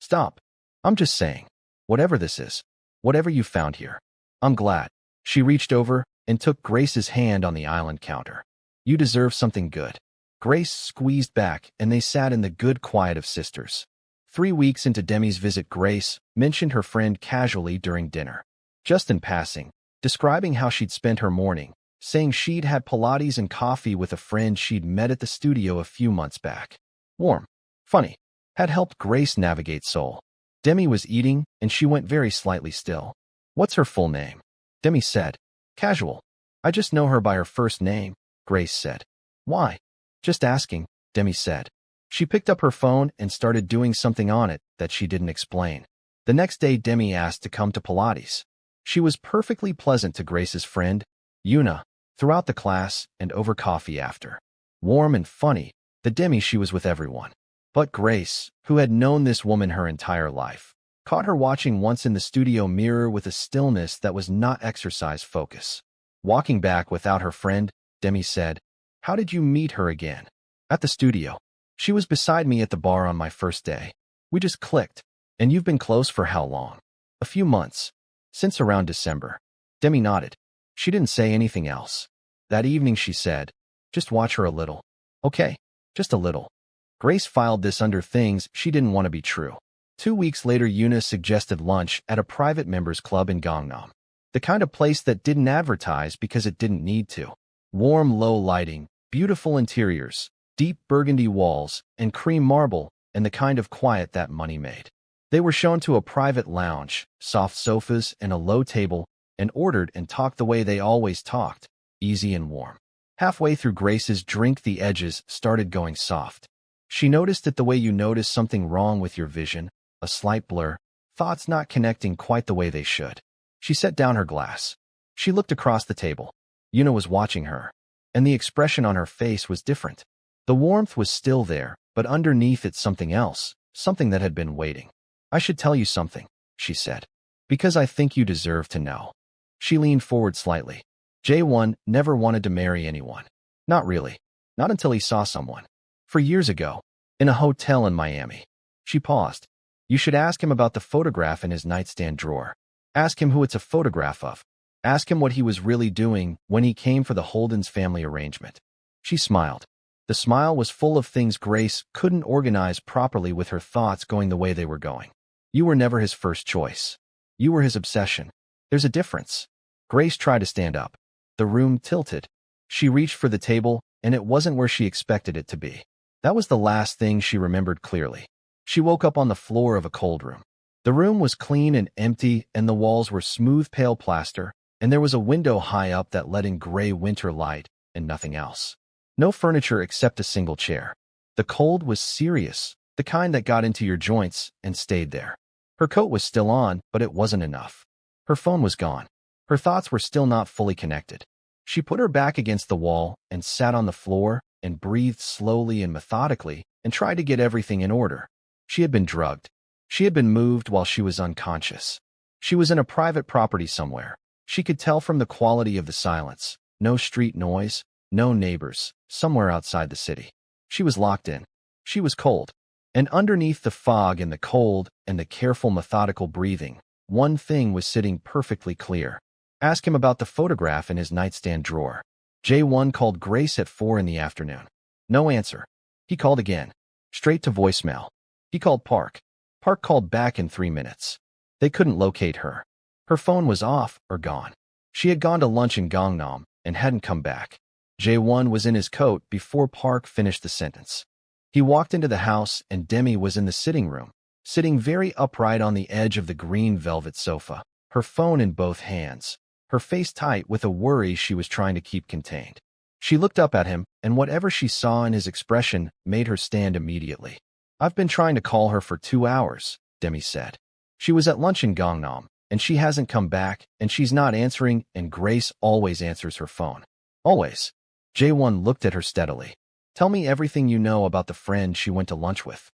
"Stop. I'm just saying. Whatever this is, whatever you found here, I'm glad." She reached over and took Grace's hand on the island counter. "You deserve something good." Grace squeezed back, and they sat in the good quiet of sisters. 3 weeks into Demi's visit, Grace mentioned her friend casually during dinner. Just in passing, describing how she'd spent her morning, saying she'd had Pilates and coffee with a friend she'd met at the studio a few months back. Warm, funny, had helped Grace navigate Seoul. Demi was eating, and she went very slightly still. "What's her full name?" Demi said. "Casual. I just know her by her first name," Grace said. "Why?" "Just asking," Demi said. She picked up her phone and started doing something on it that she didn't explain. The next day, Demi asked to come to Pilates. She was perfectly pleasant to Grace's friend, Yuna, throughout the class and over coffee after. Warm and funny, the Demi she was with everyone. But Grace, who had known this woman her entire life, caught her watching once in the studio mirror with a stillness that was not exercise focus. Walking back without her friend, Demi said, "How did you meet her again?" "At the studio. She was beside me at the bar on my first day. We just clicked." "And you've been close for how long?" "A few months. Since around December." Demi nodded. She didn't say anything else. That evening she said, "Just watch her a little." "Okay, just a little." Grace filed this under things she didn't want to be true. 2 weeks later, Yuna suggested lunch at a private members club in Gangnam. The kind of place that didn't advertise because it didn't need to. Warm, low lighting, beautiful interiors, deep burgundy walls, and cream marble, and the kind of quiet that money made. They were shown to a private lounge, soft sofas, and a low table, and ordered and talked the way they always talked, easy and warm. Halfway through Grace's drink, the edges started going soft. She noticed it the way you notice something wrong with your vision, a slight blur, thoughts not connecting quite the way they should. She set down her glass. She looked across the table. Yuna was watching her, and the expression on her face was different. The warmth was still there, but underneath it something else, something that had been waiting. "I should tell you something," she said, "because I think you deserve to know." She leaned forward slightly. Jae-won never wanted to marry anyone. Not really. Not until he saw someone. For years ago, in a hotel in Miami. She paused. "You should ask him about the photograph in his nightstand drawer. Ask him who it's a photograph of. Ask him what he was really doing when he came for the Holden's family arrangement." She smiled. The smile was full of things Grace couldn't organize properly with her thoughts going the way they were going. "You were never his first choice. You were his obsession. There's a difference." Grace tried to stand up. The room tilted. She reached for the table, and it wasn't where she expected it to be. That was the last thing she remembered clearly. She woke up on the floor of a cold room. The room was clean and empty, and the walls were smooth pale plaster, and there was a window high up that let in gray winter light, and nothing else. No furniture except a single chair. The cold was serious, the kind that got into your joints and stayed there. Her coat was still on, but it wasn't enough. Her phone was gone. Her thoughts were still not fully connected. She put her back against the wall and sat on the floor and breathed slowly and methodically and tried to get everything in order. She had been drugged. She had been moved while she was unconscious. She was in a private property somewhere. She could tell from the quality of the silence. No street noise, no neighbors, somewhere outside the city. She was locked in. She was cold. And underneath the fog and the cold and the careful methodical breathing, one thing was sitting perfectly clear. Ask him about the photograph in his nightstand drawer. Jae-won called Grace at 4 in the afternoon. No answer. He called again. Straight to voicemail. He called Park. Park called back in 3 minutes. They couldn't locate her. Her phone was off or gone. She had gone to lunch in Gangnam and hadn't come back. Jae-won was in his coat before Park finished the sentence. He walked into the house and Demi was in the sitting room, sitting very upright on the edge of the green velvet sofa, her phone in both hands, her face tight with a worry she was trying to keep contained. She looked up at him, and whatever she saw in his expression made her stand immediately. "I've been trying to call her for 2 hours," Demi said. "She was at lunch in Gangnam, and she hasn't come back, and she's not answering, and Grace always answers her phone. Always." Jae-won looked at her steadily. "Tell me everything you know about the friend she went to lunch with."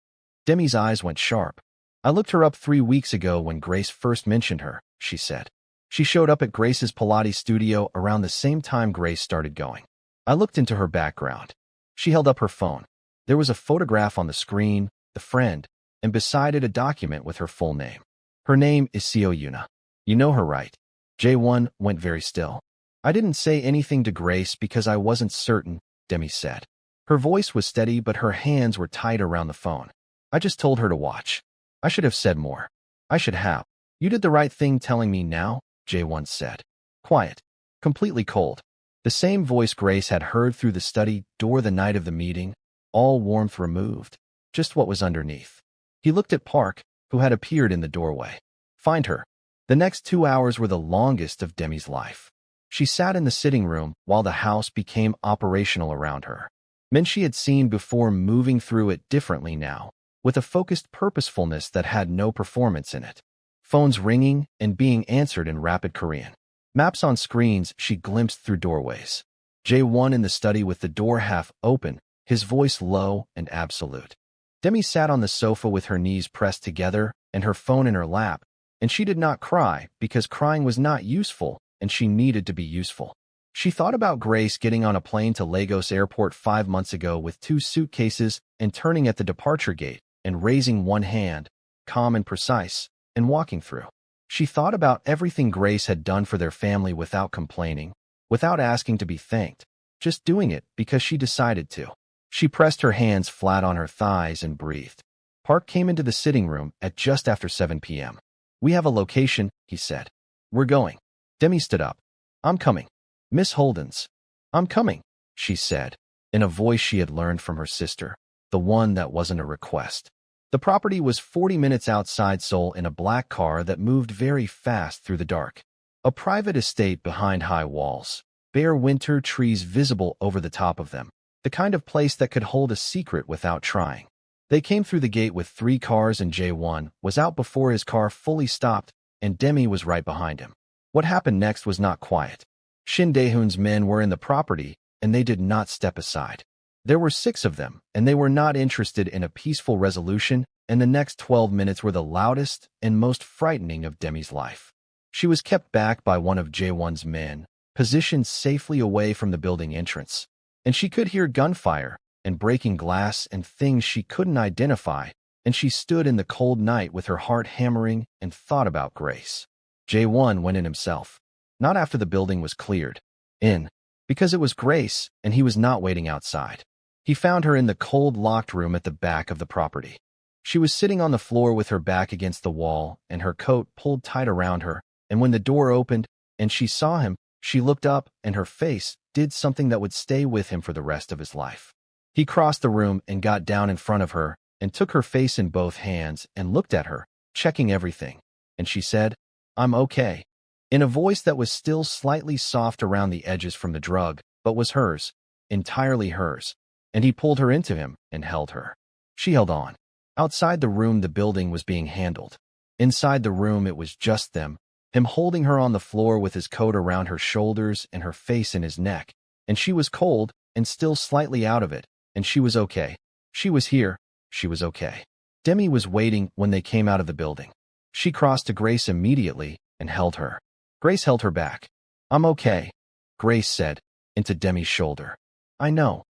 Demi's eyes went sharp. "I looked her up 3 weeks ago when Grace first mentioned her," she said. "She showed up at Grace's Pilates studio around the same time Grace started going. I looked into her background." She held up her phone. There was a photograph on the screen, the friend, and beside it a document with her full name. "Her name is Seo Yuna. You know her, right?" Jae-won went very still. "I didn't say anything to Grace because I wasn't certain," Demi said. Her voice was steady, but her hands were tight around the phone. "I just told her to watch. I should have said more. I should have." "You did the right thing telling me now," Jae-won said. Quiet. Completely cold. The same voice Grace had heard through the study door the night of the meeting, all warmth removed, just what was underneath. He looked at Park, who had appeared in the doorway. Find her. The next 2 hours were the longest of Demi's life. She sat in the sitting room while the house became operational around her. Men she had seen before moving through it differently now, with a focused purposefulness that had no performance in it. Phones ringing and being answered in rapid Korean. Maps on screens she glimpsed through doorways. Jae-won in the study with the door half open, his voice low and absolute. Demi sat on the sofa with her knees pressed together and her phone in her lap, and she did not cry because crying was not useful and she needed to be useful. She thought about Grace getting on a plane to Lagos airport 5 months ago with 2 suitcases and turning at the departure gate and raising one hand, calm and precise, and walking through. She thought about everything Grace had done for their family without complaining, without asking to be thanked, just doing it because she decided to. She pressed her hands flat on her thighs and breathed. Park came into the sitting room at just after 7 p.m. "We have a location," he said. "We're going." Demi stood up. "I'm coming." "Miss Holden's." "I'm coming," she said, in a voice she had learned from her sister, the one that wasn't a request. The property was 40 minutes outside Seoul in a black car that moved very fast through the dark. A private estate behind high walls, bare winter trees visible over the top of them, the kind of place that could hold a secret without trying. They came through the gate with 3 cars and Jae-won was out before his car fully stopped and Demi was right behind him. What happened next was not quiet. Shin Dae-hoon's men were in the property and they did not step aside. There were 6 of them, and they were not interested in a peaceful resolution, and the next 12 minutes were the loudest and most frightening of Demi's life. She was kept back by one of Jae-won's men, positioned safely away from the building entrance, and she could hear gunfire and breaking glass and things she couldn't identify, and she stood in the cold night with her heart hammering and thought about Grace. Jae-won went in himself, not after the building was cleared. In, because it was Grace, and he was not waiting outside. He found her in the cold locked room at the back of the property. She was sitting on the floor with her back against the wall and her coat pulled tight around her, and when the door opened and she saw him, she looked up and her face did something that would stay with him for the rest of his life. He crossed the room and got down in front of her and took her face in both hands and looked at her, checking everything, and she said, "I'm okay," in a voice that was still slightly soft around the edges from the drug, but was hers, entirely hers. And he pulled her into him and held her. She held on. Outside the room the building was being handled. Inside the room it was just them, him holding her on the floor with his coat around her shoulders and her face in his neck, and she was cold and still slightly out of it, and she was okay. She was here. She was okay. Demi was waiting when they came out of the building. She crossed to Grace immediately and held her. Grace held her back. "I'm okay," Grace said, into Demi's shoulder. "I know,"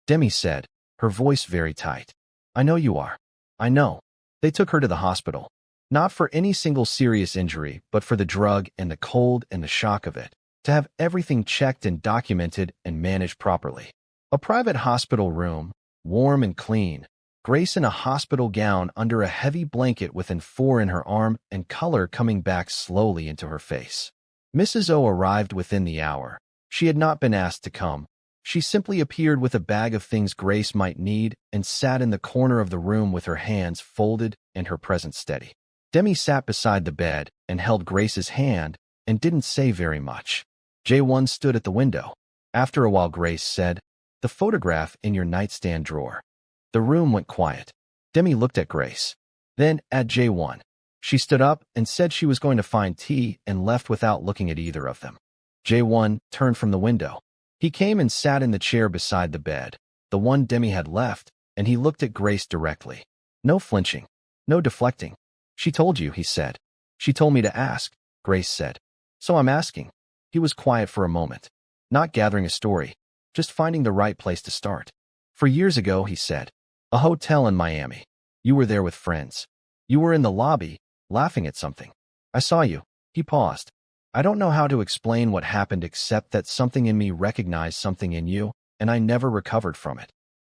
Demi said, her voice very tight. "I know you are. I know." They took her to the hospital. Not for any single serious injury, but for the drug and the cold and the shock of it. To have everything checked and documented and managed properly. A private hospital room, warm and clean. Grace in a hospital gown under a heavy blanket with an 4 in her arm and color coming back slowly into her face. Mrs. O arrived within the hour. She had not been asked to come. She simply appeared with a bag of things Grace might need and sat in the corner of the room with her hands folded and her presence steady. Demi sat beside the bed and held Grace's hand and didn't say very much. J1 stood at the window. After a while, Grace said, "The photograph in your nightstand drawer." The room went quiet. Demi looked at Grace, then at J1. She stood up and said she was going to find tea and left without looking at either of them. J1 turned from the window. He came and sat in the chair beside the bed, the one Demi had left, and he looked at Grace directly. No flinching, no deflecting. "She told you," he said. "She told me to ask," Grace said. "So I'm asking." He was quiet for a moment, not gathering a story, just finding the right place to start. "For years ago," he said. "A hotel in Miami. You were there with friends. You were in the lobby, laughing at something. I saw you." He paused. "I don't know how to explain what happened except that something in me recognized something in you, and I never recovered from it."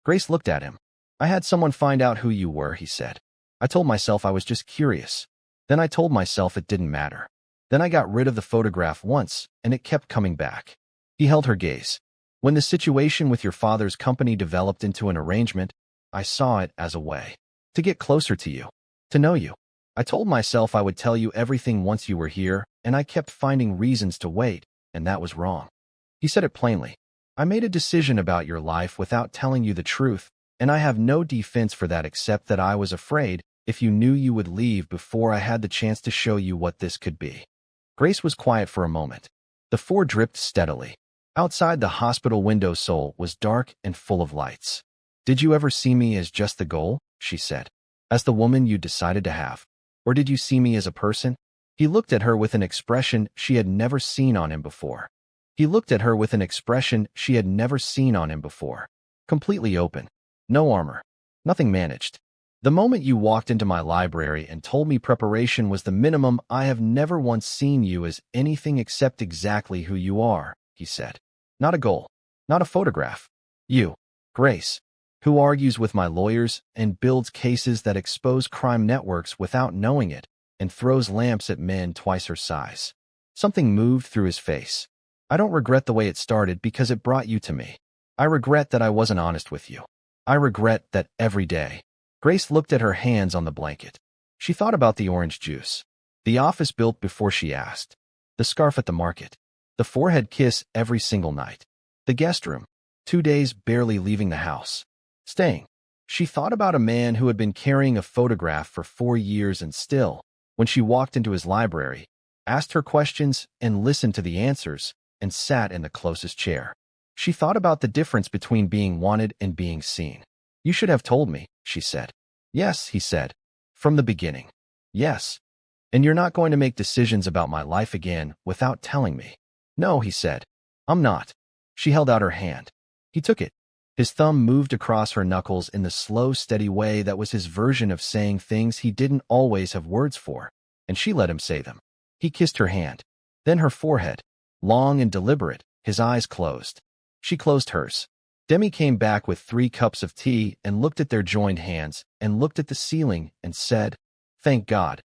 Grace looked at him. "I had someone find out who you were," he said. "I told myself I was just curious. Then I told myself it didn't matter. Then I got rid of the photograph once, and it kept coming back." He held her gaze. "When the situation with your father's company developed into an arrangement, I saw it as a way to get closer to you, to know you. I told myself I would tell you everything once you were here, and I kept finding reasons to wait, and that was wrong." He said it plainly. "I made a decision about your life without telling you the truth, and I have no defense for that except that I was afraid if you knew you would leave before I had the chance to show you what this could be." Grace was quiet for a moment. The 4 dripped steadily. Outside the hospital window Seoul was dark and full of lights. "Did you ever see me as just the goal?" she said. "As the woman you decided to have? Or did you see me as a person?" He looked at her with an expression she had never seen on him before. Completely open. No armor. Nothing managed. "The moment you walked into my library and told me preparation was the minimum, I have never once seen you as anything except exactly who you are," he said. "Not a goal. Not a photograph. You, Grace, who argues with my lawyers and builds cases that expose crime networks without knowing it and throws lamps at men twice her size." Something moved through his face. "I don't regret the way it started because it brought you to me. I regret that I wasn't honest with you. I regret that every day." Grace looked at her hands on the blanket. She thought about the orange juice, the office built before she asked, the scarf at the market, the forehead kiss every single night, the guest room, 2 days barely leaving the house, staying. She thought about a man who had been carrying a photograph for 4 years and still, when she walked into his library, asked her questions and listened to the answers and sat in the closest chair. She thought about the difference between being wanted and being seen. "You should have told me," she said. "Yes," he said. "From the beginning. Yes. And you're not going to make decisions about my life again without telling me." "No," he said. "I'm not." She held out her hand. He took it. His thumb moved across her knuckles in the slow, steady way that was his version of saying things he didn't always have words for, and she let him say them. He kissed her hand, then her forehead, long and deliberate, his eyes closed. She closed hers. Demi came back with 3 cups of tea and looked at their joined hands and looked at the ceiling and said, "Thank God,"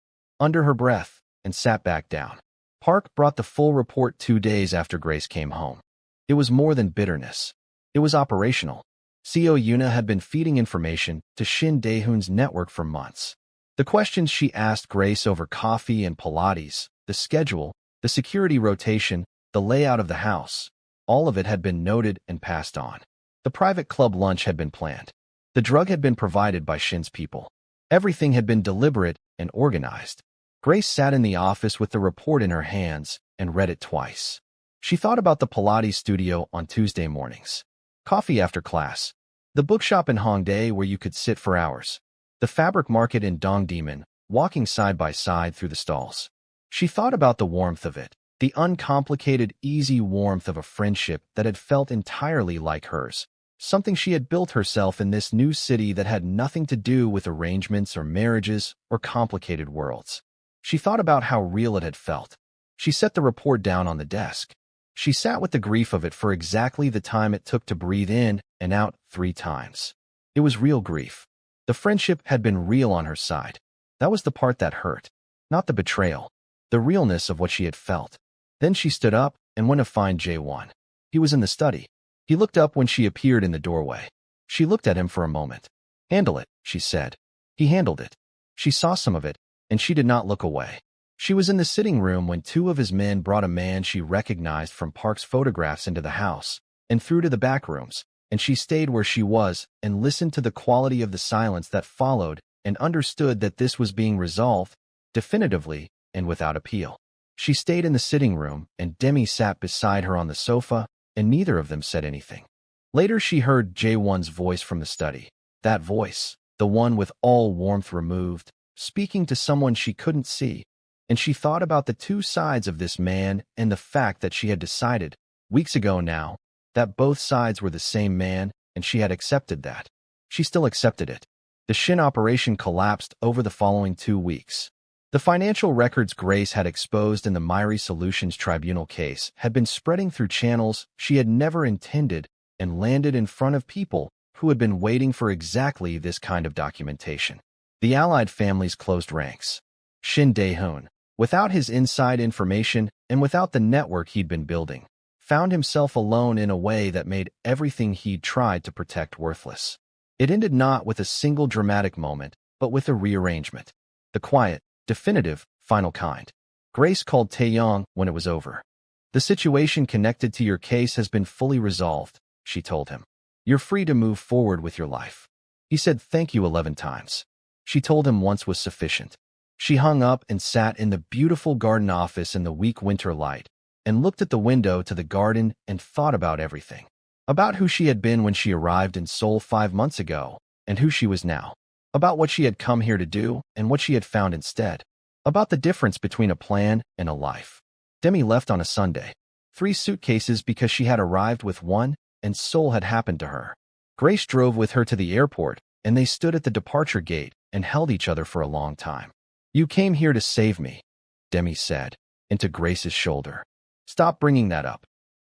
under her breath, and sat back down. Park brought the full report 2 days after Grace came home. It was more than bitterness. It was operational. CO Yuna had been feeding information to Shin Daehoon's network for months. The questions she asked Grace over coffee and Pilates, the schedule, the security rotation, the layout of the house, all of it had been noted and passed on. The private club lunch had been planned. The drug had been provided by Shin's people. Everything had been deliberate and organized. Grace sat in the office with the report in her hands and read it twice. She thought about the Pilates studio on Tuesday mornings, coffee after class, the bookshop in Hongdae where you could sit for hours, the fabric market in Dongdaemun, walking side by side through the stalls. She thought about the warmth of it, the uncomplicated, easy warmth of a friendship that had felt entirely like hers, something she had built herself in this new city that had nothing to do with arrangements or marriages or complicated worlds. She thought about how real it had felt. She set the report down on the desk. She sat with the grief of it for exactly the time it took to breathe in and out 3 times. It was real grief. The friendship had been real on her side. That was the part that hurt. Not the betrayal. The realness of what she had felt. Then she stood up and went to find Jae-won. He was in the study. He looked up when she appeared in the doorway. She looked at him for a moment. "Handle it," she said. He handled it. She saw some of it, and she did not look away. She was in the sitting room when two of his men brought a man she recognized from Park's photographs into the house and through to the back rooms, and she stayed where she was and listened to the quality of the silence that followed and understood that this was being resolved definitively and without appeal. She stayed in the sitting room, and Demi sat beside her on the sofa, and neither of them said anything. Later she heard Jae-won's voice from the study. That voice, the one with all warmth removed, speaking to someone she couldn't see. And she thought about the two sides of this man and the fact that she had decided, weeks ago now, that both sides were the same man, and she had accepted that. She still accepted it. The Shin operation collapsed over the following 2 weeks. The financial records Grace had exposed in the Myrie Solutions Tribunal case had been spreading through channels she had never intended and landed in front of people who had been waiting for exactly this kind of documentation. The allied families closed ranks. Shin Dae-hoon, without his inside information and without the network he'd been building, found himself alone in a way that made everything he'd tried to protect worthless. It ended not with a single dramatic moment, but with a rearrangement. The quiet, definitive, final kind. Grace called Taeyong when it was over. "The situation connected to your case has been fully resolved," she told him. "You're free to move forward with your life." He said thank you 11 times. She told him once was sufficient. She hung up and sat in the beautiful garden office in the weak winter light and looked at the window to the garden and thought about everything. About who she had been when she arrived in Seoul 5 months ago and who she was now. About what she had come here to do and what she had found instead. About the difference between a plan and a life. Demi left on a Sunday. 3 suitcases because she had arrived with one and Seoul had happened to her. Grace drove with her to the airport and they stood at the departure gate and held each other for a long time. "You came here to save me," Demi said, into Grace's shoulder. "Stop bringing that up."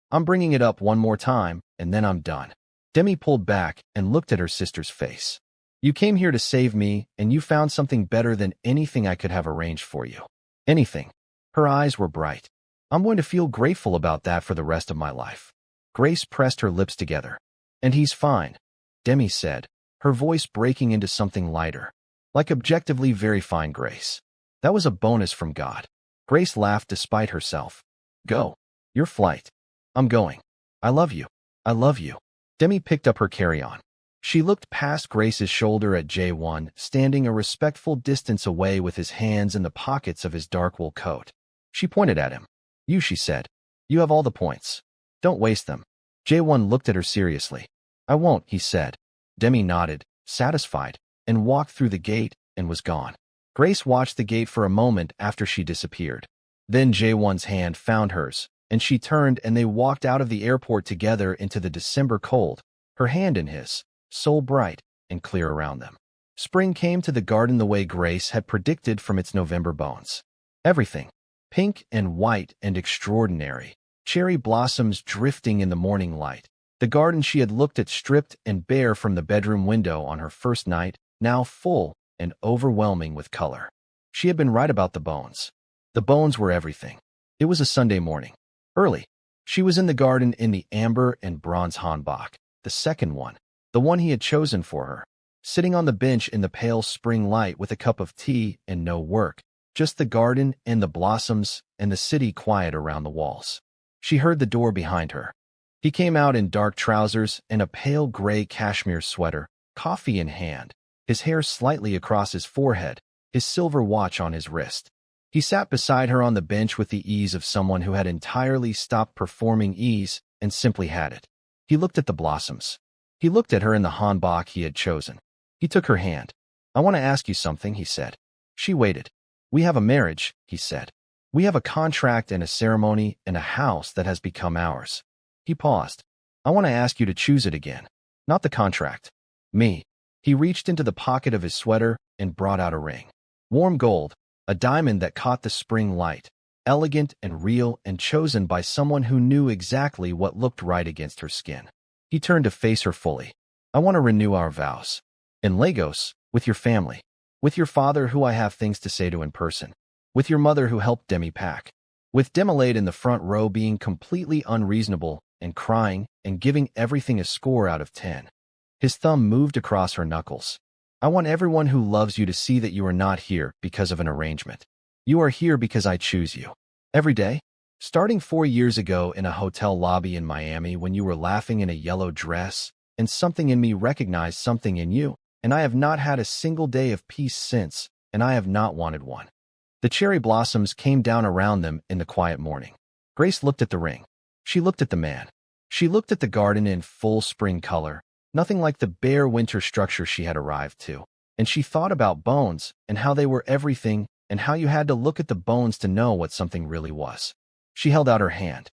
"I'm bringing it up one more time, and then I'm done." Demi pulled back and looked at her sister's face. "You came here to save me, and you found something better than anything I could have arranged for you." "Anything." Her eyes were bright. "I'm going to feel grateful about that for the rest of my life." Grace pressed her lips together. "And he's fine," Demi said, her voice breaking into something lighter. "Like objectively very fine, Grace. That was a bonus from God." Grace laughed despite herself. "Go. Your flight." "I'm going. I love you. I love you." Demi picked up her carry-on. She looked past Grace's shoulder at Jae-won, standing a respectful distance away with his hands in the pockets of his dark wool coat. She pointed at him. "You," she said. "You have all the points. Don't waste them." Jae-won looked at her seriously. "I won't," he said. Demi nodded, satisfied, and walked through the gate and was gone. Grace watched the gate for a moment after she disappeared. Then Jae-won's hand found hers, and she turned and they walked out of the airport together into the December cold, her hand in his, soul bright and clear around them. Spring came to the garden the way Grace had predicted from its November bones. Everything, pink and white and extraordinary, cherry blossoms drifting in the morning light. The garden she had looked at stripped and bare from the bedroom window on her first night, now full and overwhelming with color. She had been right about the bones. The bones were everything. It was a Sunday morning. Early. She was in the garden in the amber and bronze hanbok, the second one, the one he had chosen for her, sitting on the bench in the pale spring light with a cup of tea and no work, just the garden and the blossoms and the city quiet around the walls. She heard the door behind her. He came out in dark trousers and a pale gray cashmere sweater, coffee in hand, his hair slightly across his forehead, his silver watch on his wrist. He sat beside her on the bench with the ease of someone who had entirely stopped performing ease and simply had it. He looked at the blossoms. He looked at her in the hanbok he had chosen. He took her hand. "I want to ask you something," he said. She waited. "We have a marriage," he said. "We have a contract and a ceremony and a house that has become ours." He paused. "I want to ask you to choose it again. Not the contract. Me." He reached into the pocket of his sweater and brought out a ring. Warm gold, a diamond that caught the spring light, elegant and real and chosen by someone who knew exactly what looked right against her skin. He turned to face her fully. "I want to renew our vows. In Lagos, With your family. With your father, who I have things to say to in person. With your mother, who helped Demi pack. With Demilade in the front row being completely unreasonable and crying and giving everything a score out of 10. His thumb moved across her knuckles. I want everyone who loves you to see that you are not here because of an arrangement. You are here because I choose you. Every day? Starting 4 years ago in a hotel lobby in Miami when you were laughing in a yellow dress, and something in me recognized something in you, and I have not had a single day of peace since, and I have not wanted one. The cherry blossoms came down around them in the quiet morning. Grace looked at the ring. She looked at the man. She looked at the garden in full spring color, nothing like the bare winter structure she had arrived to. And she thought about bones and how they were everything and how you had to look at the bones to know what something really was. She held out her hand.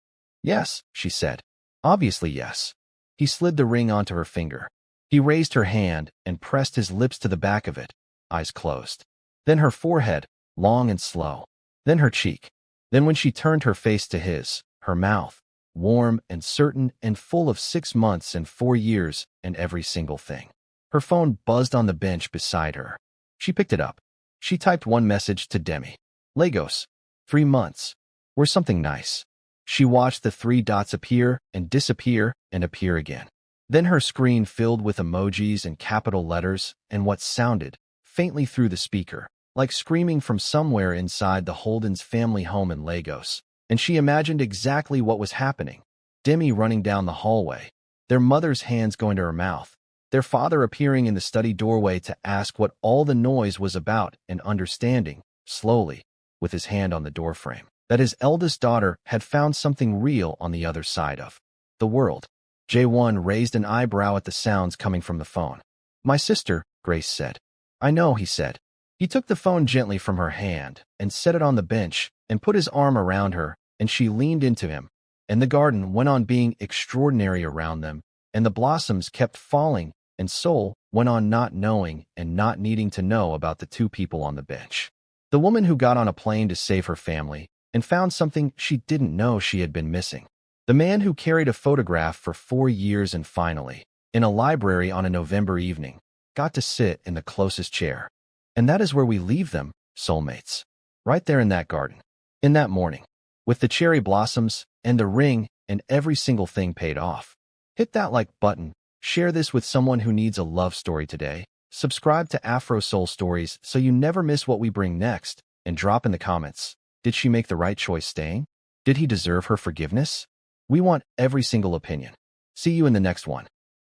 Yes, she said. Obviously yes. He slid the ring onto her finger. He raised her hand and pressed his lips to the back of it, eyes closed. Then her forehead, long and slow. Then her cheek. Then when she turned her face to his, her mouth, warm and certain and full of 6 months and 4 years and every single thing. Her phone buzzed on the bench beside her. She picked it up. She typed one message to Demi. Lagos. 3 months. Or something nice. She watched the 3 dots appear and disappear and appear again. Then her screen filled with emojis and capital letters and what sounded, faintly through the speaker, like screaming from somewhere inside the Holden's family home in Lagos. And she imagined exactly what was happening. Demi running down the hallway, their mother's hands going to her mouth, their father appearing in the study doorway to ask what all the noise was about and understanding, slowly, with his hand on the doorframe, that his eldest daughter had found something real on the other side of the world. J1 raised an eyebrow at the sounds coming from the phone. My sister, Grace said. I know, he said. He took the phone gently from her hand and set it on the bench and put his arm around her, and she leaned into him. And the garden went on being extraordinary around them, and the blossoms kept falling, and Soul went on not knowing and not needing to know about the 2 people on the bench. The woman who got on a plane to save her family and found something she didn't know she had been missing. The man who carried a photograph for 4 years and finally, in a library on a November evening, got to sit in the closest chair. And that is where we leave them, soulmates. Right there in that garden. In that morning. With the cherry blossoms and the ring and every single thing paid off. Hit that like button. Share this with someone who needs a love story today. Subscribe to Afro-Seoul Stories so you never miss what we bring next. And drop in the comments. Did she make the right choice staying? Did he deserve her forgiveness? We want every single opinion. See you in the next one.